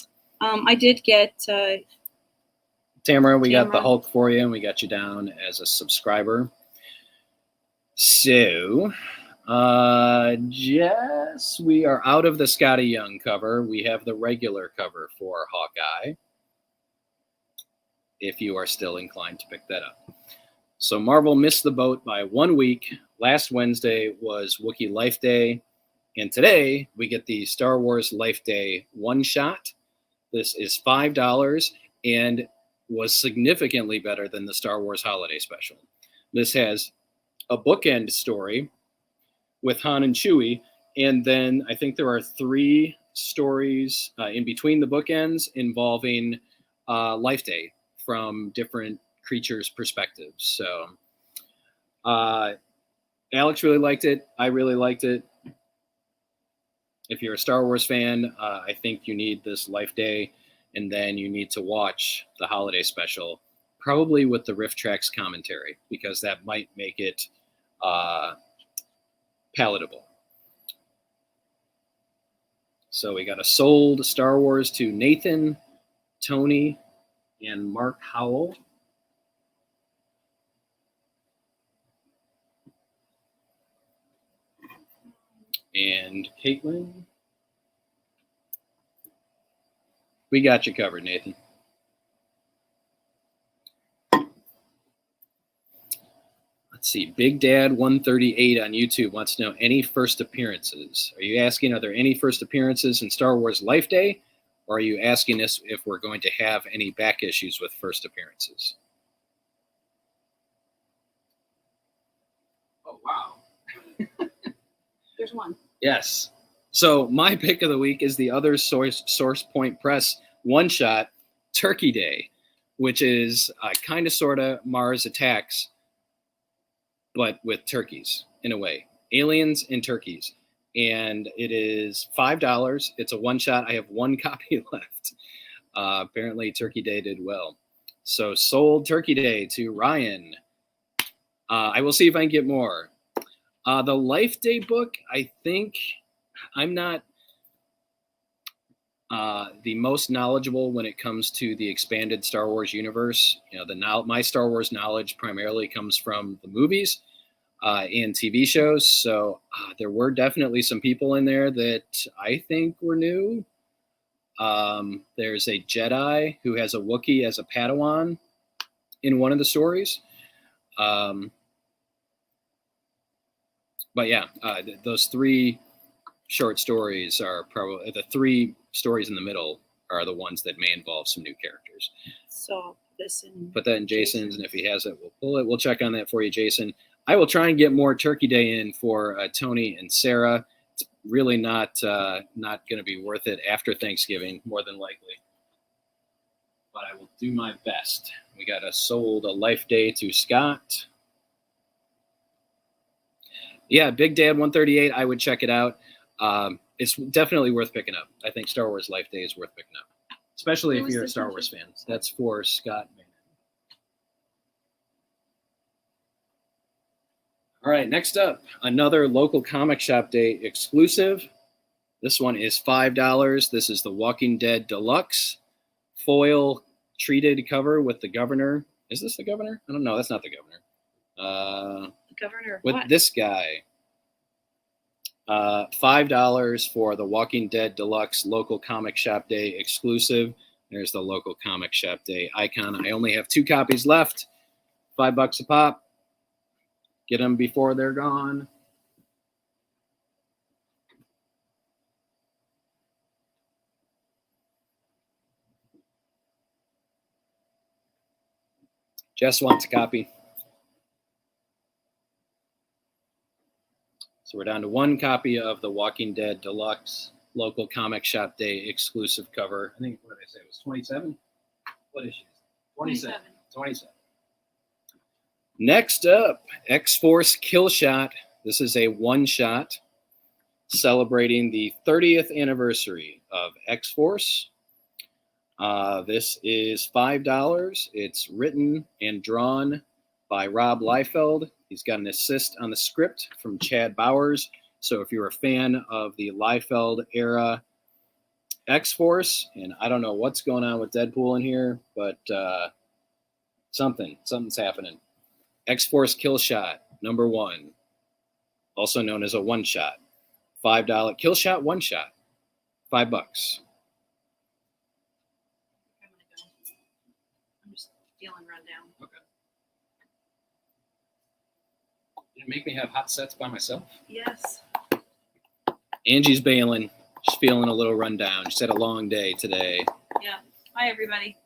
I did get... Tamara, we got the Hulk for you, and we got you down as a subscriber. So, Jess, we are out of the Scotty Young cover. We have the regular cover for Hawkeye, if you are still inclined to pick that up. So Marvel missed the boat by 1 week. Last Wednesday was Wookiee Life Day, and today we get the Star Wars Life Day one-shot. This is $5 and was significantly better than the Star Wars Holiday Special. This has a bookend story with Han and Chewie, and then I think there are 3 stories in between the bookends involving Life Day from different creatures' perspectives. So Alex really liked it. I really liked it. If you're a Star Wars fan, I think you need this Life Day, and then you need to watch the Holiday Special, probably with the Riff Tracks commentary, because that might make it palatable. So we got a sold Star Wars to Nathan, Tony, and Mark Howell. And Caitlin. We got you covered, Nathan. Let's see. Big Dad 138 on YouTube wants to know any first appearances. Are you asking, are there any first appearances in Star Wars Life Day? Or are you asking us if we're going to have any back issues with first appearances? Oh, wow. There's one. Yes. So my pick of the week is the other Source Point Press one-shot, Turkey Day, which is kind of sort of Mars Attacks, but with turkeys in a way. Aliens and turkeys. And it is $5. It's a one-shot. I have 1 copy left. Apparently Turkey Day did well. So sold Turkey Day to Ryan. I will see if I can get more. The Life Day book, I think I'm not the most knowledgeable when it comes to the expanded Star Wars universe. You know, my Star Wars knowledge primarily comes from the movies and TV shows. So there were definitely some people in there that I think were new. There's a Jedi who has a Wookiee as a Padawan in one of the stories. But yeah, those 3 short stories are probably the 3 stories in the middle are the ones that may involve some new characters. So this and put that in Jason's, and if he has it, we'll pull it. We'll check on that for you, Jason. I will try and get more Turkey Day in for Tony and Sarah. It's really not going to be worth it after Thanksgiving, more than likely. But I will do my best. We got sold a Life Day to Scott. Yeah, Big Dad 138. I would check it out. it's definitely worth picking up. I think Star Wars Life Day is worth picking up, especially if you're a Star Wars fan. That's for Scott Mann. All right, next up, another local comic shop day exclusive. This one is $5. This is the Walking Dead Deluxe foil treated cover with the governor. Is this the governor? I don't know. That's not the governor. The governor of with what? This guy. $5 for the Walking Dead Deluxe local comic shop day exclusive. There's the local comic shop day icon. I only have 2 copies left. $5 a pop. Get them before they're gone. Jess wants a copy. So we're down to 1 copy of the Walking Dead Deluxe local comic shop day exclusive cover. I think, what did I say? It was 27? What is she? 27. 27. Next up, X-Force Kill Shot. This is a one-shot celebrating the 30th anniversary of X-Force. This is $5. It's written and drawn by Rob Liefeld. He's got an assist on the script from Chad Bowers. So if you're a fan of the Liefeld era X-Force, and I don't know what's going on with Deadpool in here, but something's happening. X-Force Kill Shot, number 1, also known as a one-shot. $5 Kill Shot one-shot, $5. I'm gonna go. I'm just feeling run down. Okay. You make me have hot sets by myself? Yes. Angie's bailing. She's feeling a little run down. She's had a long day today. Yeah. Hi, everybody.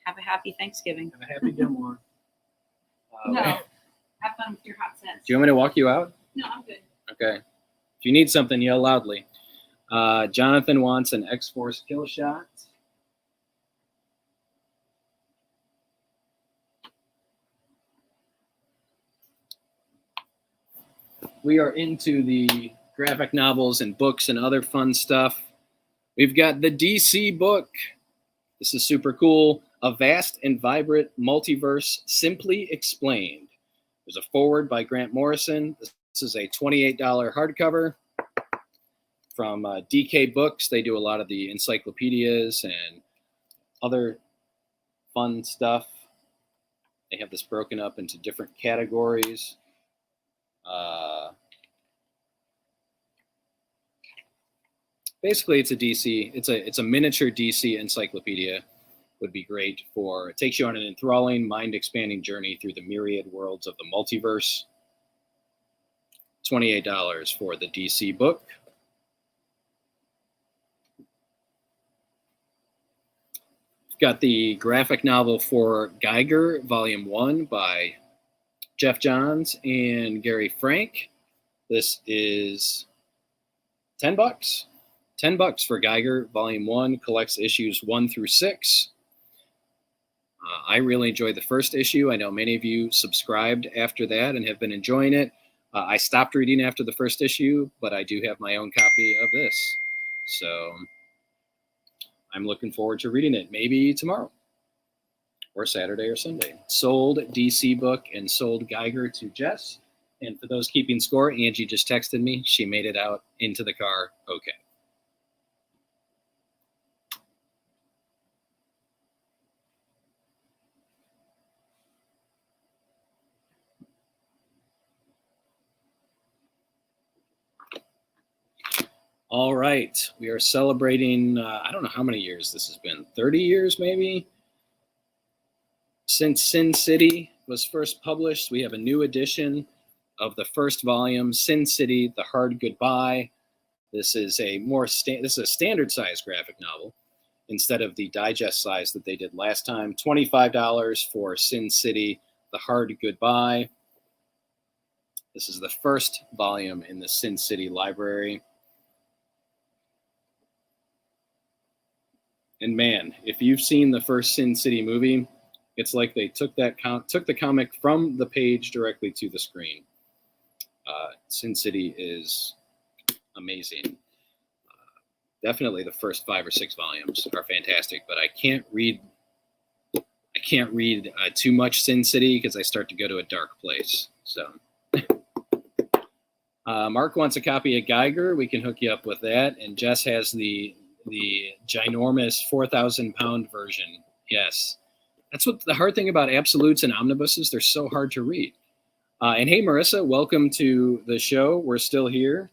Have a happy Thanksgiving. Have a happy Gilmore. No. Have fun with your hot sets. Do you want me to walk you out? No, I'm good. Okay. If you need something, yell loudly. Jonathan wants an X-Force Kill Shot. We are into the graphic novels and books and other fun stuff. We've got the DC book. This is super cool. A vast and vibrant multiverse simply explained. There's a foreword by Grant Morrison. This is a $28 hardcover from DK Books. They do a lot of the encyclopedias and other fun stuff. They have this broken up into different categories. Basically, it's a DC. It's a miniature DC encyclopedia. Would be great for. It takes you on an enthralling, mind-expanding journey through the myriad worlds of the multiverse. $28 for the DC book. Got the graphic novel for Geiger, Volume 1 by Jeff Johns and Gary Frank. This is $10. $10 for Geiger, Volume 1, collects issues 1 through 6. I really enjoyed the first issue. I know many of you subscribed after that and have been enjoying it. I stopped reading after the first issue, but I do have my own copy of this. So I'm looking forward to reading it, maybe tomorrow or Saturday or Sunday. Sold DC book and sold Geiger to Jess. And for those keeping score, Angie just texted me. She made it out into the car okay. All right, we are celebrating, I don't know how many years this has been, 30 years maybe? Since Sin City was first published, we have a new edition of the first volume, Sin City, The Hard Goodbye. This is a standard size graphic novel instead of the digest size that they did last time. $25 for Sin City, The Hard Goodbye. This is the first volume in the Sin City library. And man, if you've seen the first Sin City movie, it's like they took the comic from the page directly to the screen. Sin City is amazing. Definitely the first 5 or 6 volumes are fantastic, but I can't read too much Sin City because I start to go to a dark place. So Mark wants a copy of Geiger. We can hook you up with that. And Jess has the ginormous 4,000-pound version. Yes. That's what the hard thing about absolutes and omnibuses, they're so hard to read. And hey, Marissa, welcome to the show. We're still here.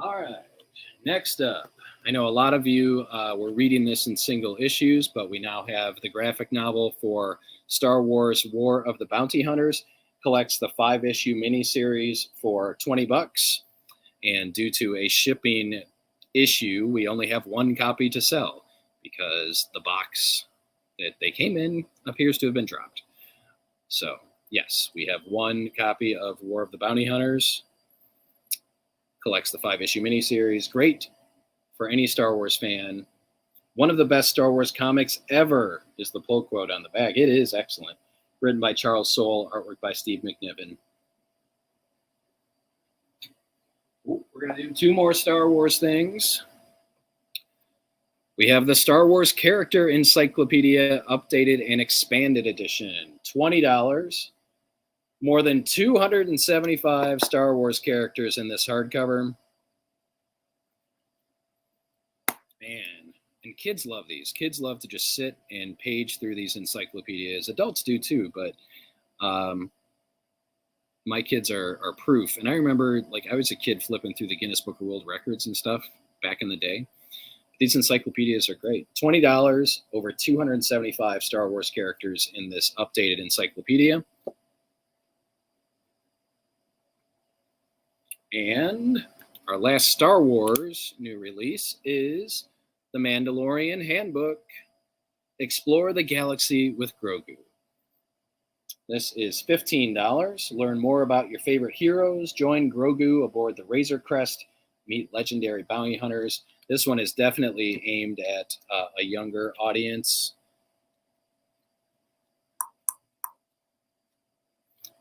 All right, next up, I know a lot of you were reading this in single issues, but we now have the graphic novel for Star Wars War of the Bounty Hunters. Collects the 5-issue miniseries for $20. And due to a shipping issue, we only have 1 copy to sell because the box that they came in appears to have been dropped. So, yes, we have 1 copy of War of the Bounty Hunters. Collects the 5-issue miniseries. Great for any Star Wars fan. One of the best Star Wars comics ever is the pull quote on the back. It is excellent. Written by Charles Soule, artwork by Steve McNiven. Ooh, we're going to do 2 more Star Wars things. We have the Star Wars Character Encyclopedia Updated and Expanded Edition. $20. More than 275 Star Wars characters in this hardcover. Man, and kids love these. Kids love to just sit and page through these encyclopedias. Adults do too, but my kids are proof. And I remember, like, I was a kid flipping through the Guinness Book of World Records and stuff back in the day. These encyclopedias are great. $20, over 275 Star Wars characters in this updated encyclopedia. And our last Star Wars new release is The Mandalorian Handbook, Explore the Galaxy with Grogu. This is $15. Learn more about your favorite heroes. Join Grogu aboard the Razor Crest. Meet legendary bounty hunters. This one is definitely aimed at a younger audience.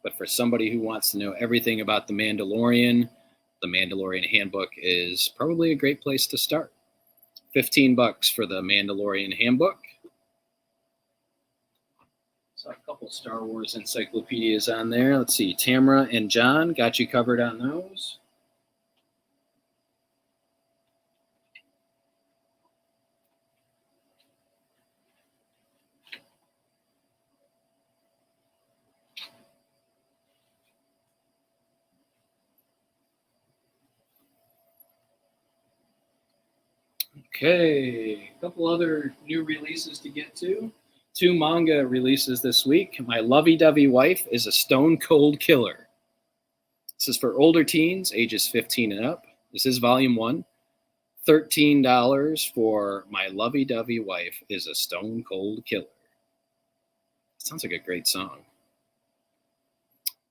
But for somebody who wants to know everything about The Mandalorian Handbook is probably a great place to start. $15 for The Mandalorian Handbook. So a couple Star Wars encyclopedias on there. Let's see, Tamara and John got you covered on those. Okay, a couple other new releases to get to. 2 manga releases this week. My Lovey-Dovey Wife is a Stone Cold Killer. This is for older teens, ages 15 and up. This is volume 1. $13 for My Lovey-Dovey Wife is a Stone Cold Killer. Sounds like a great song.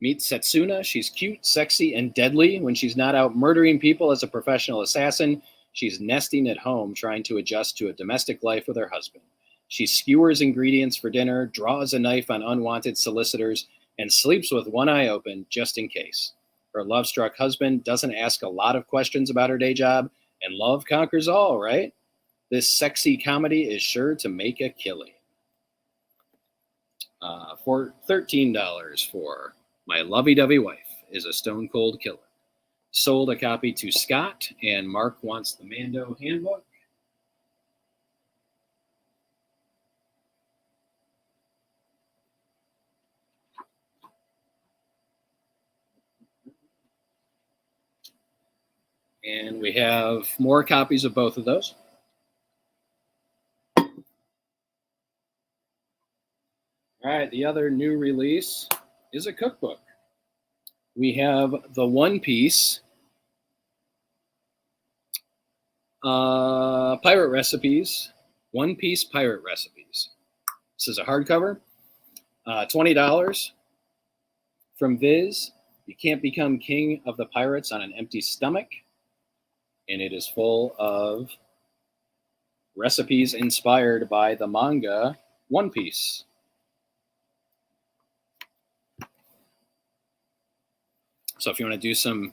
Meet Setsuna. She's cute, sexy, and deadly. When she's not out murdering people as a professional assassin, she's nesting at home, trying to adjust to a domestic life with her husband. She skewers ingredients for dinner, draws a knife on unwanted solicitors, and sleeps with one eye open just in case. Her love-struck husband doesn't ask a lot of questions about her day job, and love conquers all, right? This sexy comedy is sure to make a killing. For $13 for My Lovey-Dovey Wife is a Stone Cold Killer. Sold a copy to Scott, and Mark wants the Mando Handbook. And we have more copies of both of those. All right, the other new release is a cookbook. We have the One Piece pirate recipes. One Piece pirate recipes. This is a hardcover. $20 from Viz. You can't become king of the pirates on an empty stomach. and it is full of recipes inspired by the manga One Piece. So if you want to do some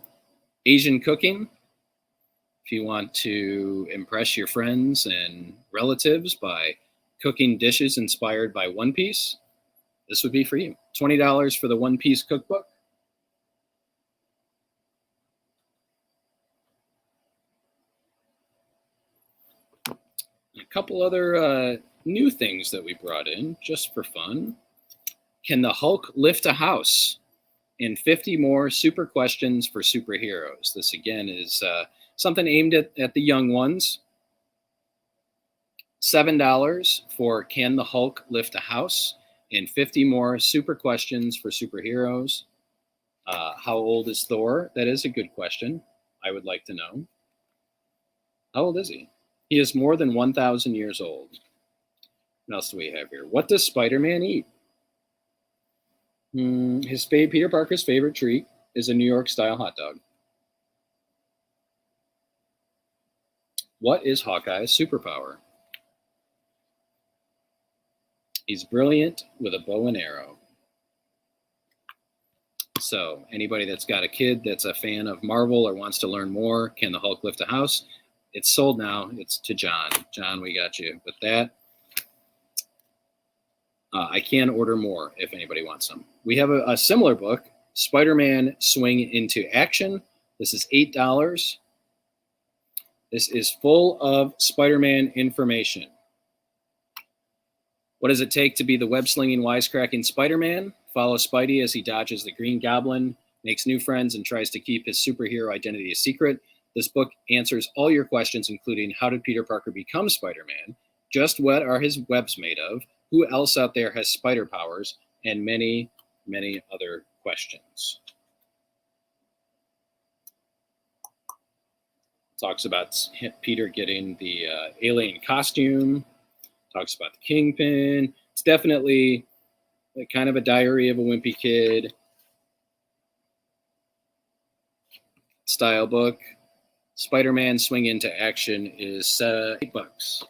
Asian cooking, if you want to impress your friends and relatives by cooking dishes inspired by One Piece, this would be for you. $20 for the One Piece cookbook. A couple other new things that we brought in just for fun. Can the Hulk lift a house? And 50 more super questions for superheroes. This again is something aimed at the young ones. $7 for Can the Hulk lift a house? And 50 more super questions for superheroes. How old is Thor? That is a good question. I would like to know. How old is he? He is more than 1,000 years old. What else do we have here? What does Spider-Man eat? Peter Parker's favorite treat is a New York-style hot dog. What is Hawkeye's superpower? He's brilliant with a bow and arrow. So anybody that's got a kid that's a fan of Marvel or wants to learn more, Can the Hulk lift a house? It's sold now. It's to John. John, we got you with that. I can order more if anybody wants some. We have a similar book, Spider-Man Swing into Action. This is $8. This is full of Spider-Man information. What does it take to be the web-slinging, wisecracking Spider-Man? Follow Spidey as he dodges the Green Goblin, makes new friends, and tries to keep his superhero identity a secret. This book answers all your questions, including how did Peter Parker become Spider-Man? Just what are his webs made of? Who else out there has spider powers? And many, many other questions. Talks about Peter getting the alien costume. Talks about the Kingpin. It's definitely kind of a diary of a wimpy kid style book. Spider-Man Swing into Action is $8.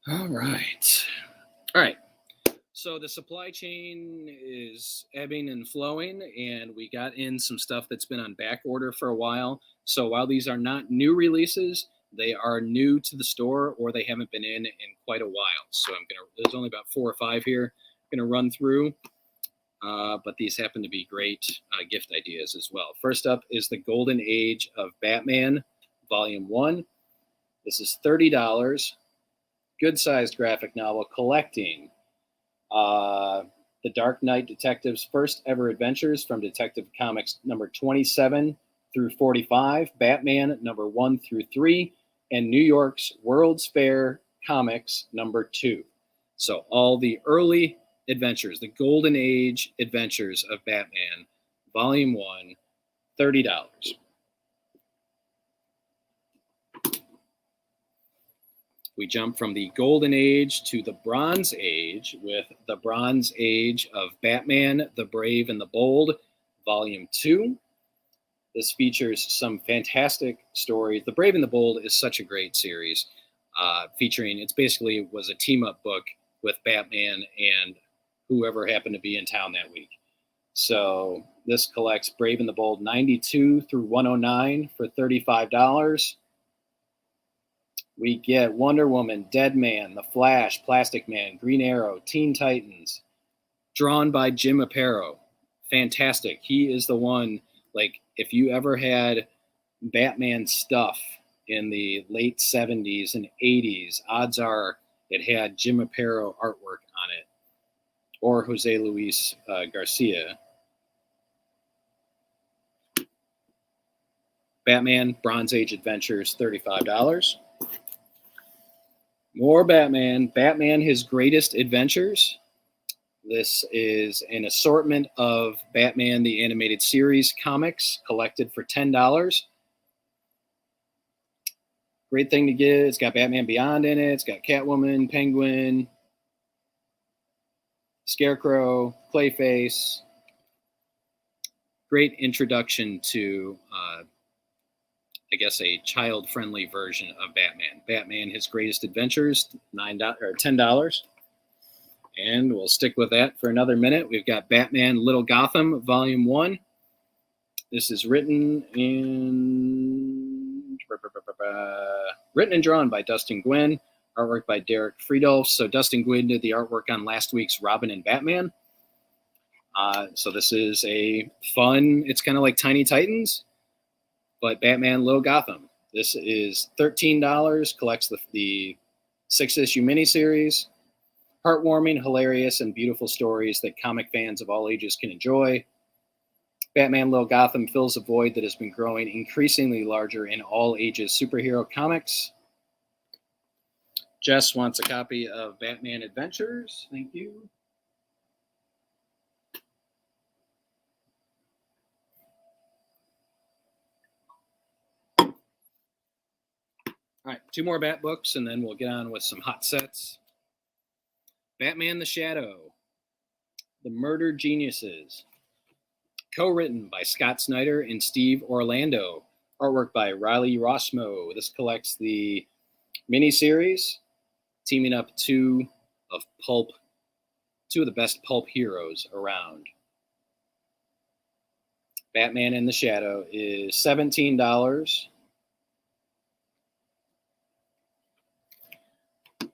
All right. So the supply chain is ebbing and flowing, and we got in some stuff that's been on back order for a while. So while these are not new releases, they are new to the store, or they haven't been in quite a while. So there's only about 4 or 5 here I'm going to run through, but these happen to be great gift ideas as well. First up is The Golden Age of Batman, Volume 1. This is $30. Good-sized graphic novel collecting the Dark Knight Detective's first ever adventures from Detective Comics number 27 through 45, Batman number 1 through 3, and New York's World's Fair Comics number 2. So all the early adventures, the Golden Age adventures of Batman, Volume 1, $30. We jump from the Golden Age to the Bronze Age with the Bronze Age of Batman, the Brave and the Bold, Volume 2. This features some fantastic stories. The Brave and the Bold is such a great series, it basically was a team-up book with Batman and whoever happened to be in town that week. So this collects Brave and the Bold 92 through 109 for $35. We get Wonder Woman, Dead Man, The Flash, Plastic Man, Green Arrow, Teen Titans, drawn by Jim Aparo. Fantastic. He is the one, if you ever had Batman stuff in the late 70s and 80s, odds are it had Jim Aparo artwork on it, or Jose Luis Garcia. Batman, Bronze Age Adventures, $35. More Batman. Batman, His Greatest Adventures. This is an assortment of Batman the Animated Series comics collected for $10. Great thing to get. It's got Batman Beyond in it. It's got Catwoman, Penguin, Scarecrow, Clayface. Great introduction to, I guess, a child-friendly version of Batman. Batman: His Greatest Adventures, $10. And we'll stick with that for another minute. We've got Batman Little Gotham, Volume 1. This is written and drawn by Dustin Gwinn. Artwork by Derek Friedolf. So Dustin Gwinn did the artwork on last week's Robin and Batman. So this is a fun, it's kind of like Tiny Titans, but Batman Little Gotham. This is $13, collects the 6-issue miniseries. Heartwarming, hilarious, and beautiful stories that comic fans of all ages can enjoy. Batman Little Gotham fills a void that has been growing increasingly larger in all ages superhero comics. Jess wants a copy of Batman Adventures. Thank you. All right, 2 more Bat books, and then we'll get on with some hot sets. Batman the Shadow, The Murdered Geniuses. Co-written by Scott Snyder and Steve Orlando. Artwork by Riley Rossmo. This collects the miniseries, teaming up two of the best pulp heroes around. Batman in the Shadow is $17.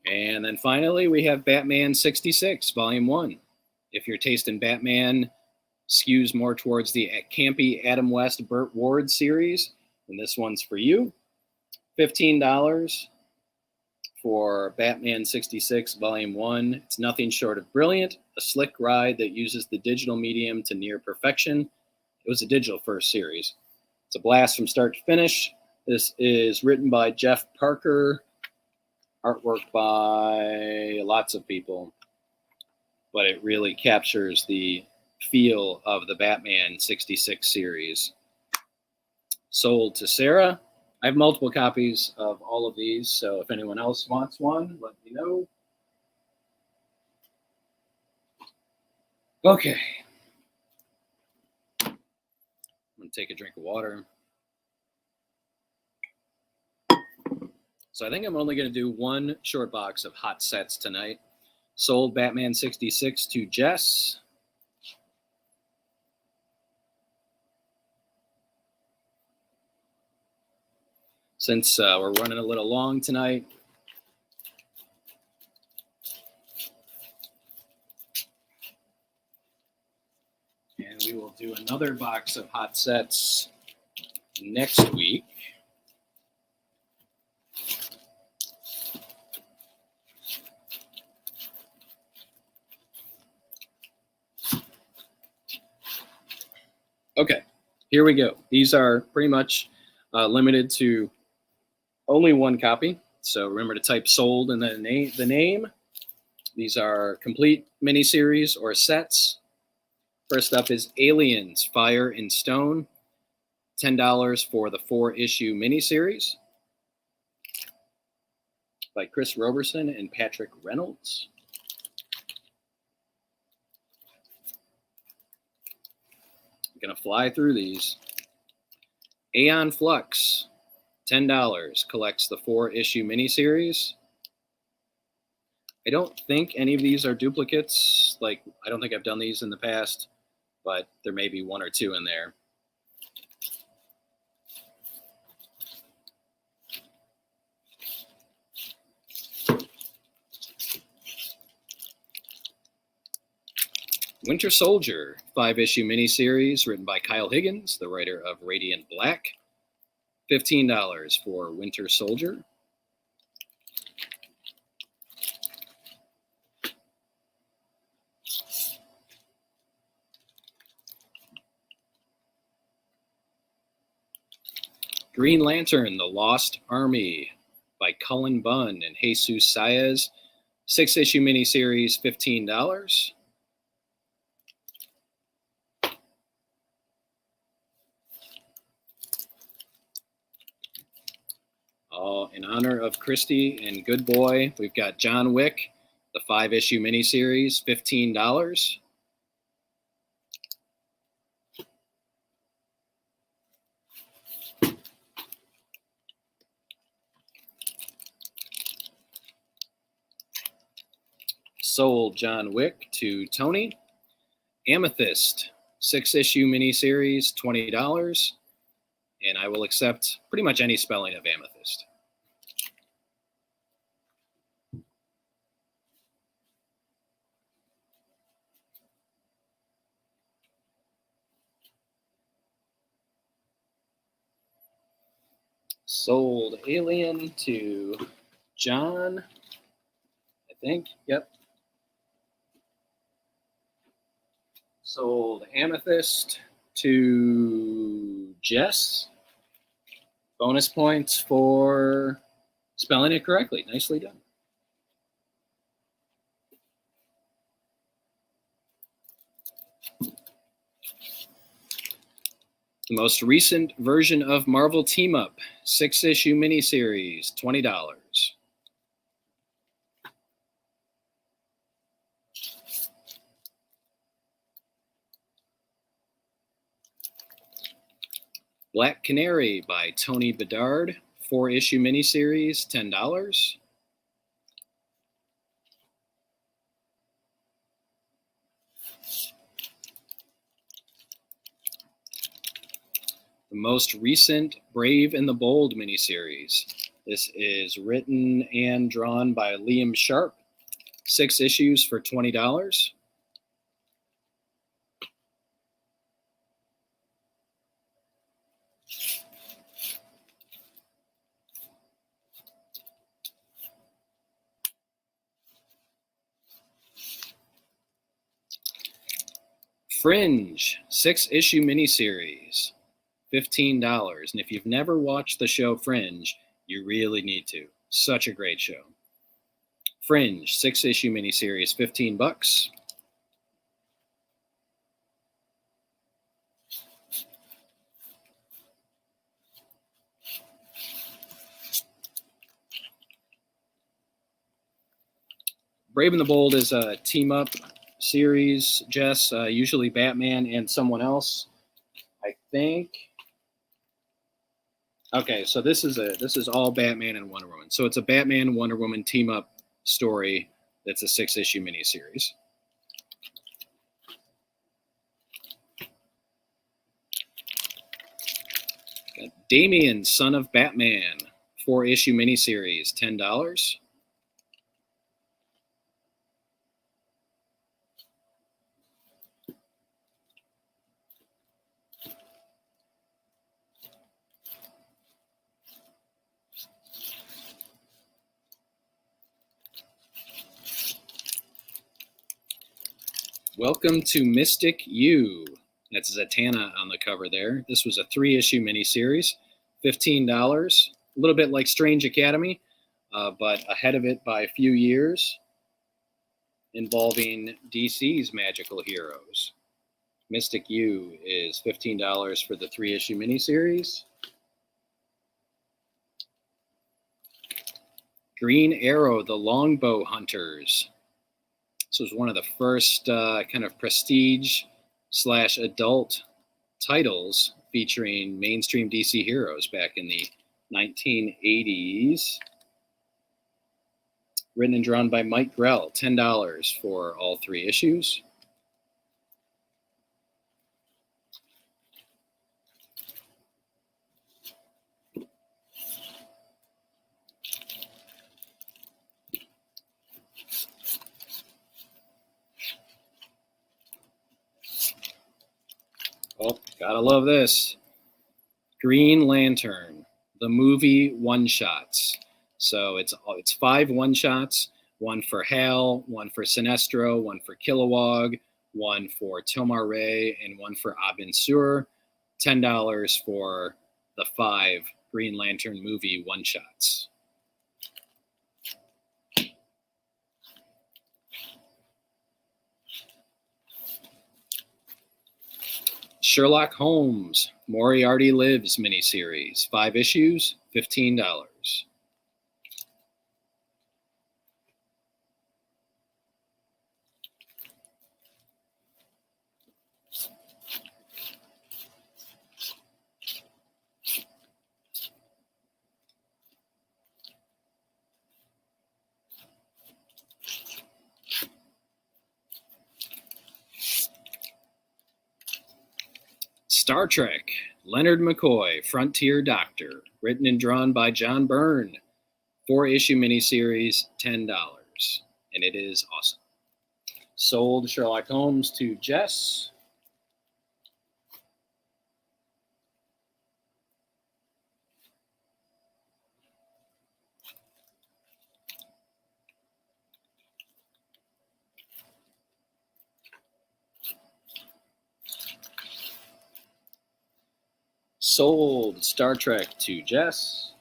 And then finally, we have Batman 66, Volume 1. If your taste in Batman skews more towards the campy Adam West, Burt Ward series, then this one's for you. $15 for Batman 66, Volume 1. It's nothing short of brilliant, a slick ride that uses the digital medium to near perfection. It was a digital first series. It's a blast from start to finish. This is written by Jeff Parker, artwork by lots of people, but it really captures the feel of the Batman 66 series. Sold to Sarah. I have multiple copies of all of these, so if anyone else wants one, let me know. Okay. I'm going to take a drink of water. So I think I'm only going to do one short box of hot sets tonight. Sold Batman 66 to Jess. Since we're running a little long tonight, and we will do another box of hot sets next week. Okay, here we go. These are pretty much limited to only one copy. So remember to type sold and then the name. These are complete miniseries or sets. First up is Aliens, Fire and Stone. $10 for the 4-issue miniseries by Chris Roberson and Patrick Reynolds. I'm going to fly through these. Aeon Flux, $10, collects the 4-issue miniseries. I don't think any of these are duplicates. I don't think I've done these in the past, but there may be 1 or 2 in there. Winter Soldier, 5-issue miniseries written by Kyle Higgins, the writer of Radiant Black. $15 for Winter Soldier. Green Lantern, The Lost Army by Cullen Bunn and Jesus Saez. 6-issue miniseries, $15. All in honor of Christy and Good Boy. We've got John Wick, the 5-issue miniseries, $15. Sold John Wick to Tony. Amethyst, 6-issue miniseries, $20. And I will accept pretty much any spelling of amethyst. Sold Alien to John, I think. Yep. Sold Amethyst to Jess. Bonus points for spelling it correctly. Nicely done. The most recent version of Marvel Team Up, 6-issue miniseries, $20. Black Canary by Tony Bedard, 4-issue miniseries, $10. The most recent Brave and the Bold miniseries. This is written and drawn by Liam Sharp, 6 issues for $20. Fringe, 6-issue miniseries, $15. And if you've never watched the show Fringe, you really need to. Such a great show. Fringe, 6-issue miniseries, $15. Brave and the Bold is a team-up series, Jess, usually Batman and someone else, I think. Okay, so this is all Batman and Wonder Woman. So it's a Batman Wonder Woman team-up story that's a 6-issue miniseries. Got Damian, Son of Batman, 4-issue miniseries, $10. Welcome to Mystic You. That's Zatanna on the cover there. This was a 3-issue miniseries, $15. A little bit like Strange Academy, but ahead of it by a few years, involving DC's magical heroes. Mystic You is $15 for the 3-issue miniseries. Green Arrow, The Longbow Hunters. This was one of the first kind of prestige/adult titles featuring mainstream DC heroes back in the 1980s. Written and drawn by Mike Grell, $10 for all 3 issues. Oh, gotta love this. Green Lantern, the movie one-shots. So it's 5 one-shots, one for Hal, one for Sinestro, one for Kilowog, one for Tomar Ray, and one for Abin Sur. $10 for the 5 Green Lantern movie one-shots. Sherlock Holmes, Moriarty Lives miniseries, 5 issues, $15. Star Trek, Leonard McCoy, Frontier Doctor, written and drawn by John Byrne. 4-issue miniseries, $10. And it is awesome. Sold Sherlock Holmes to Jess. Sold Star Trek to Jess.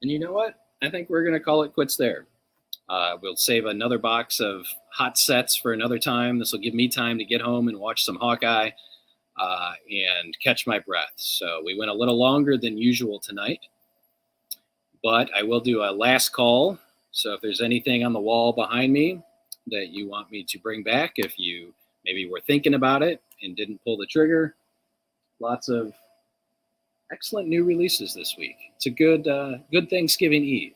And you know what? I think we're going to call it quits there. We'll save another box of hot sets for another time. This will give me time to get home and watch some Hawkeye and catch my breath. So we went a little longer than usual tonight. But I will do a last call. So if there's anything on the wall behind me that you want me to bring back, if you maybe were thinking about it and didn't pull the trigger, lots of excellent new releases this week. It's a good Thanksgiving Eve.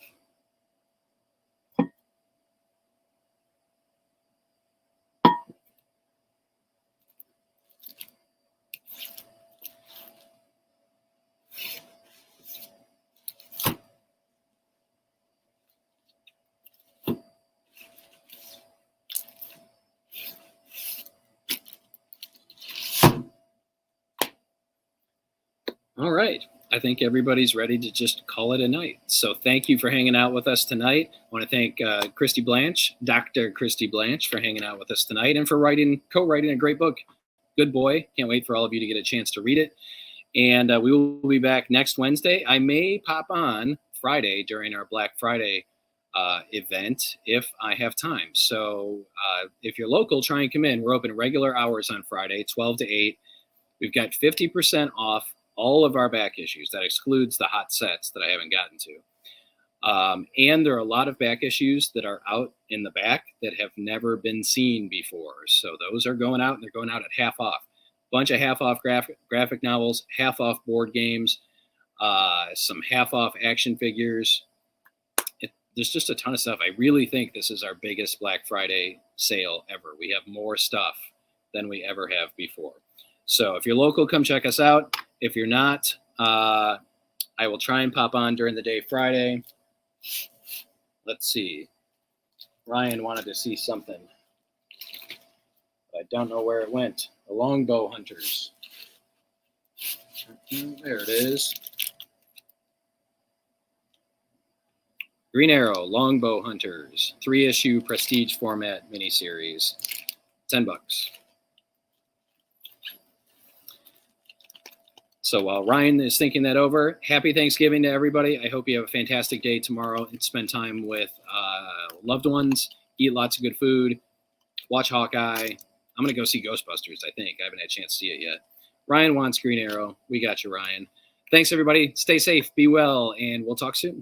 All right. I think everybody's ready to just call it a night. So thank you for hanging out with us tonight. I want to thank Christy Blanch, Dr. Christy Blanch, for hanging out with us tonight and for co-writing a great book. Good boy. Can't wait for all of you to get a chance to read it. And we will be back next Wednesday. I may pop on Friday during our Black Friday event if I have time. So if you're local, try and come in. We're open regular hours on Friday, 12 to 8. We've got 50% off all of our back issues. That excludes the hot sets that I haven't gotten to. And there are a lot of back issues that are out in the back that have never been seen before. So those are going out, and they're going out at half off. Bunch of half off graphic novels, half off board games, some half off action figures. There's just a ton of stuff. I really think this is our biggest Black Friday sale ever. We have more stuff than we ever have before. So if you're local, come check us out. If you're not, I will try and pop on during the day Friday. Let's see. Ryan wanted to see something. I don't know where it went. The Longbow Hunters. There it is. Green Arrow, Longbow Hunters. 3-issue prestige format miniseries. $10. So while Ryan is thinking that over, happy Thanksgiving to everybody. I hope you have a fantastic day tomorrow and spend time with loved ones, eat lots of good food, watch Hawkeye. I'm going to go see Ghostbusters, I think. I haven't had a chance to see it yet. Ryan wants Green Arrow. We got you, Ryan. Thanks, everybody. Stay safe, be well, and we'll talk soon.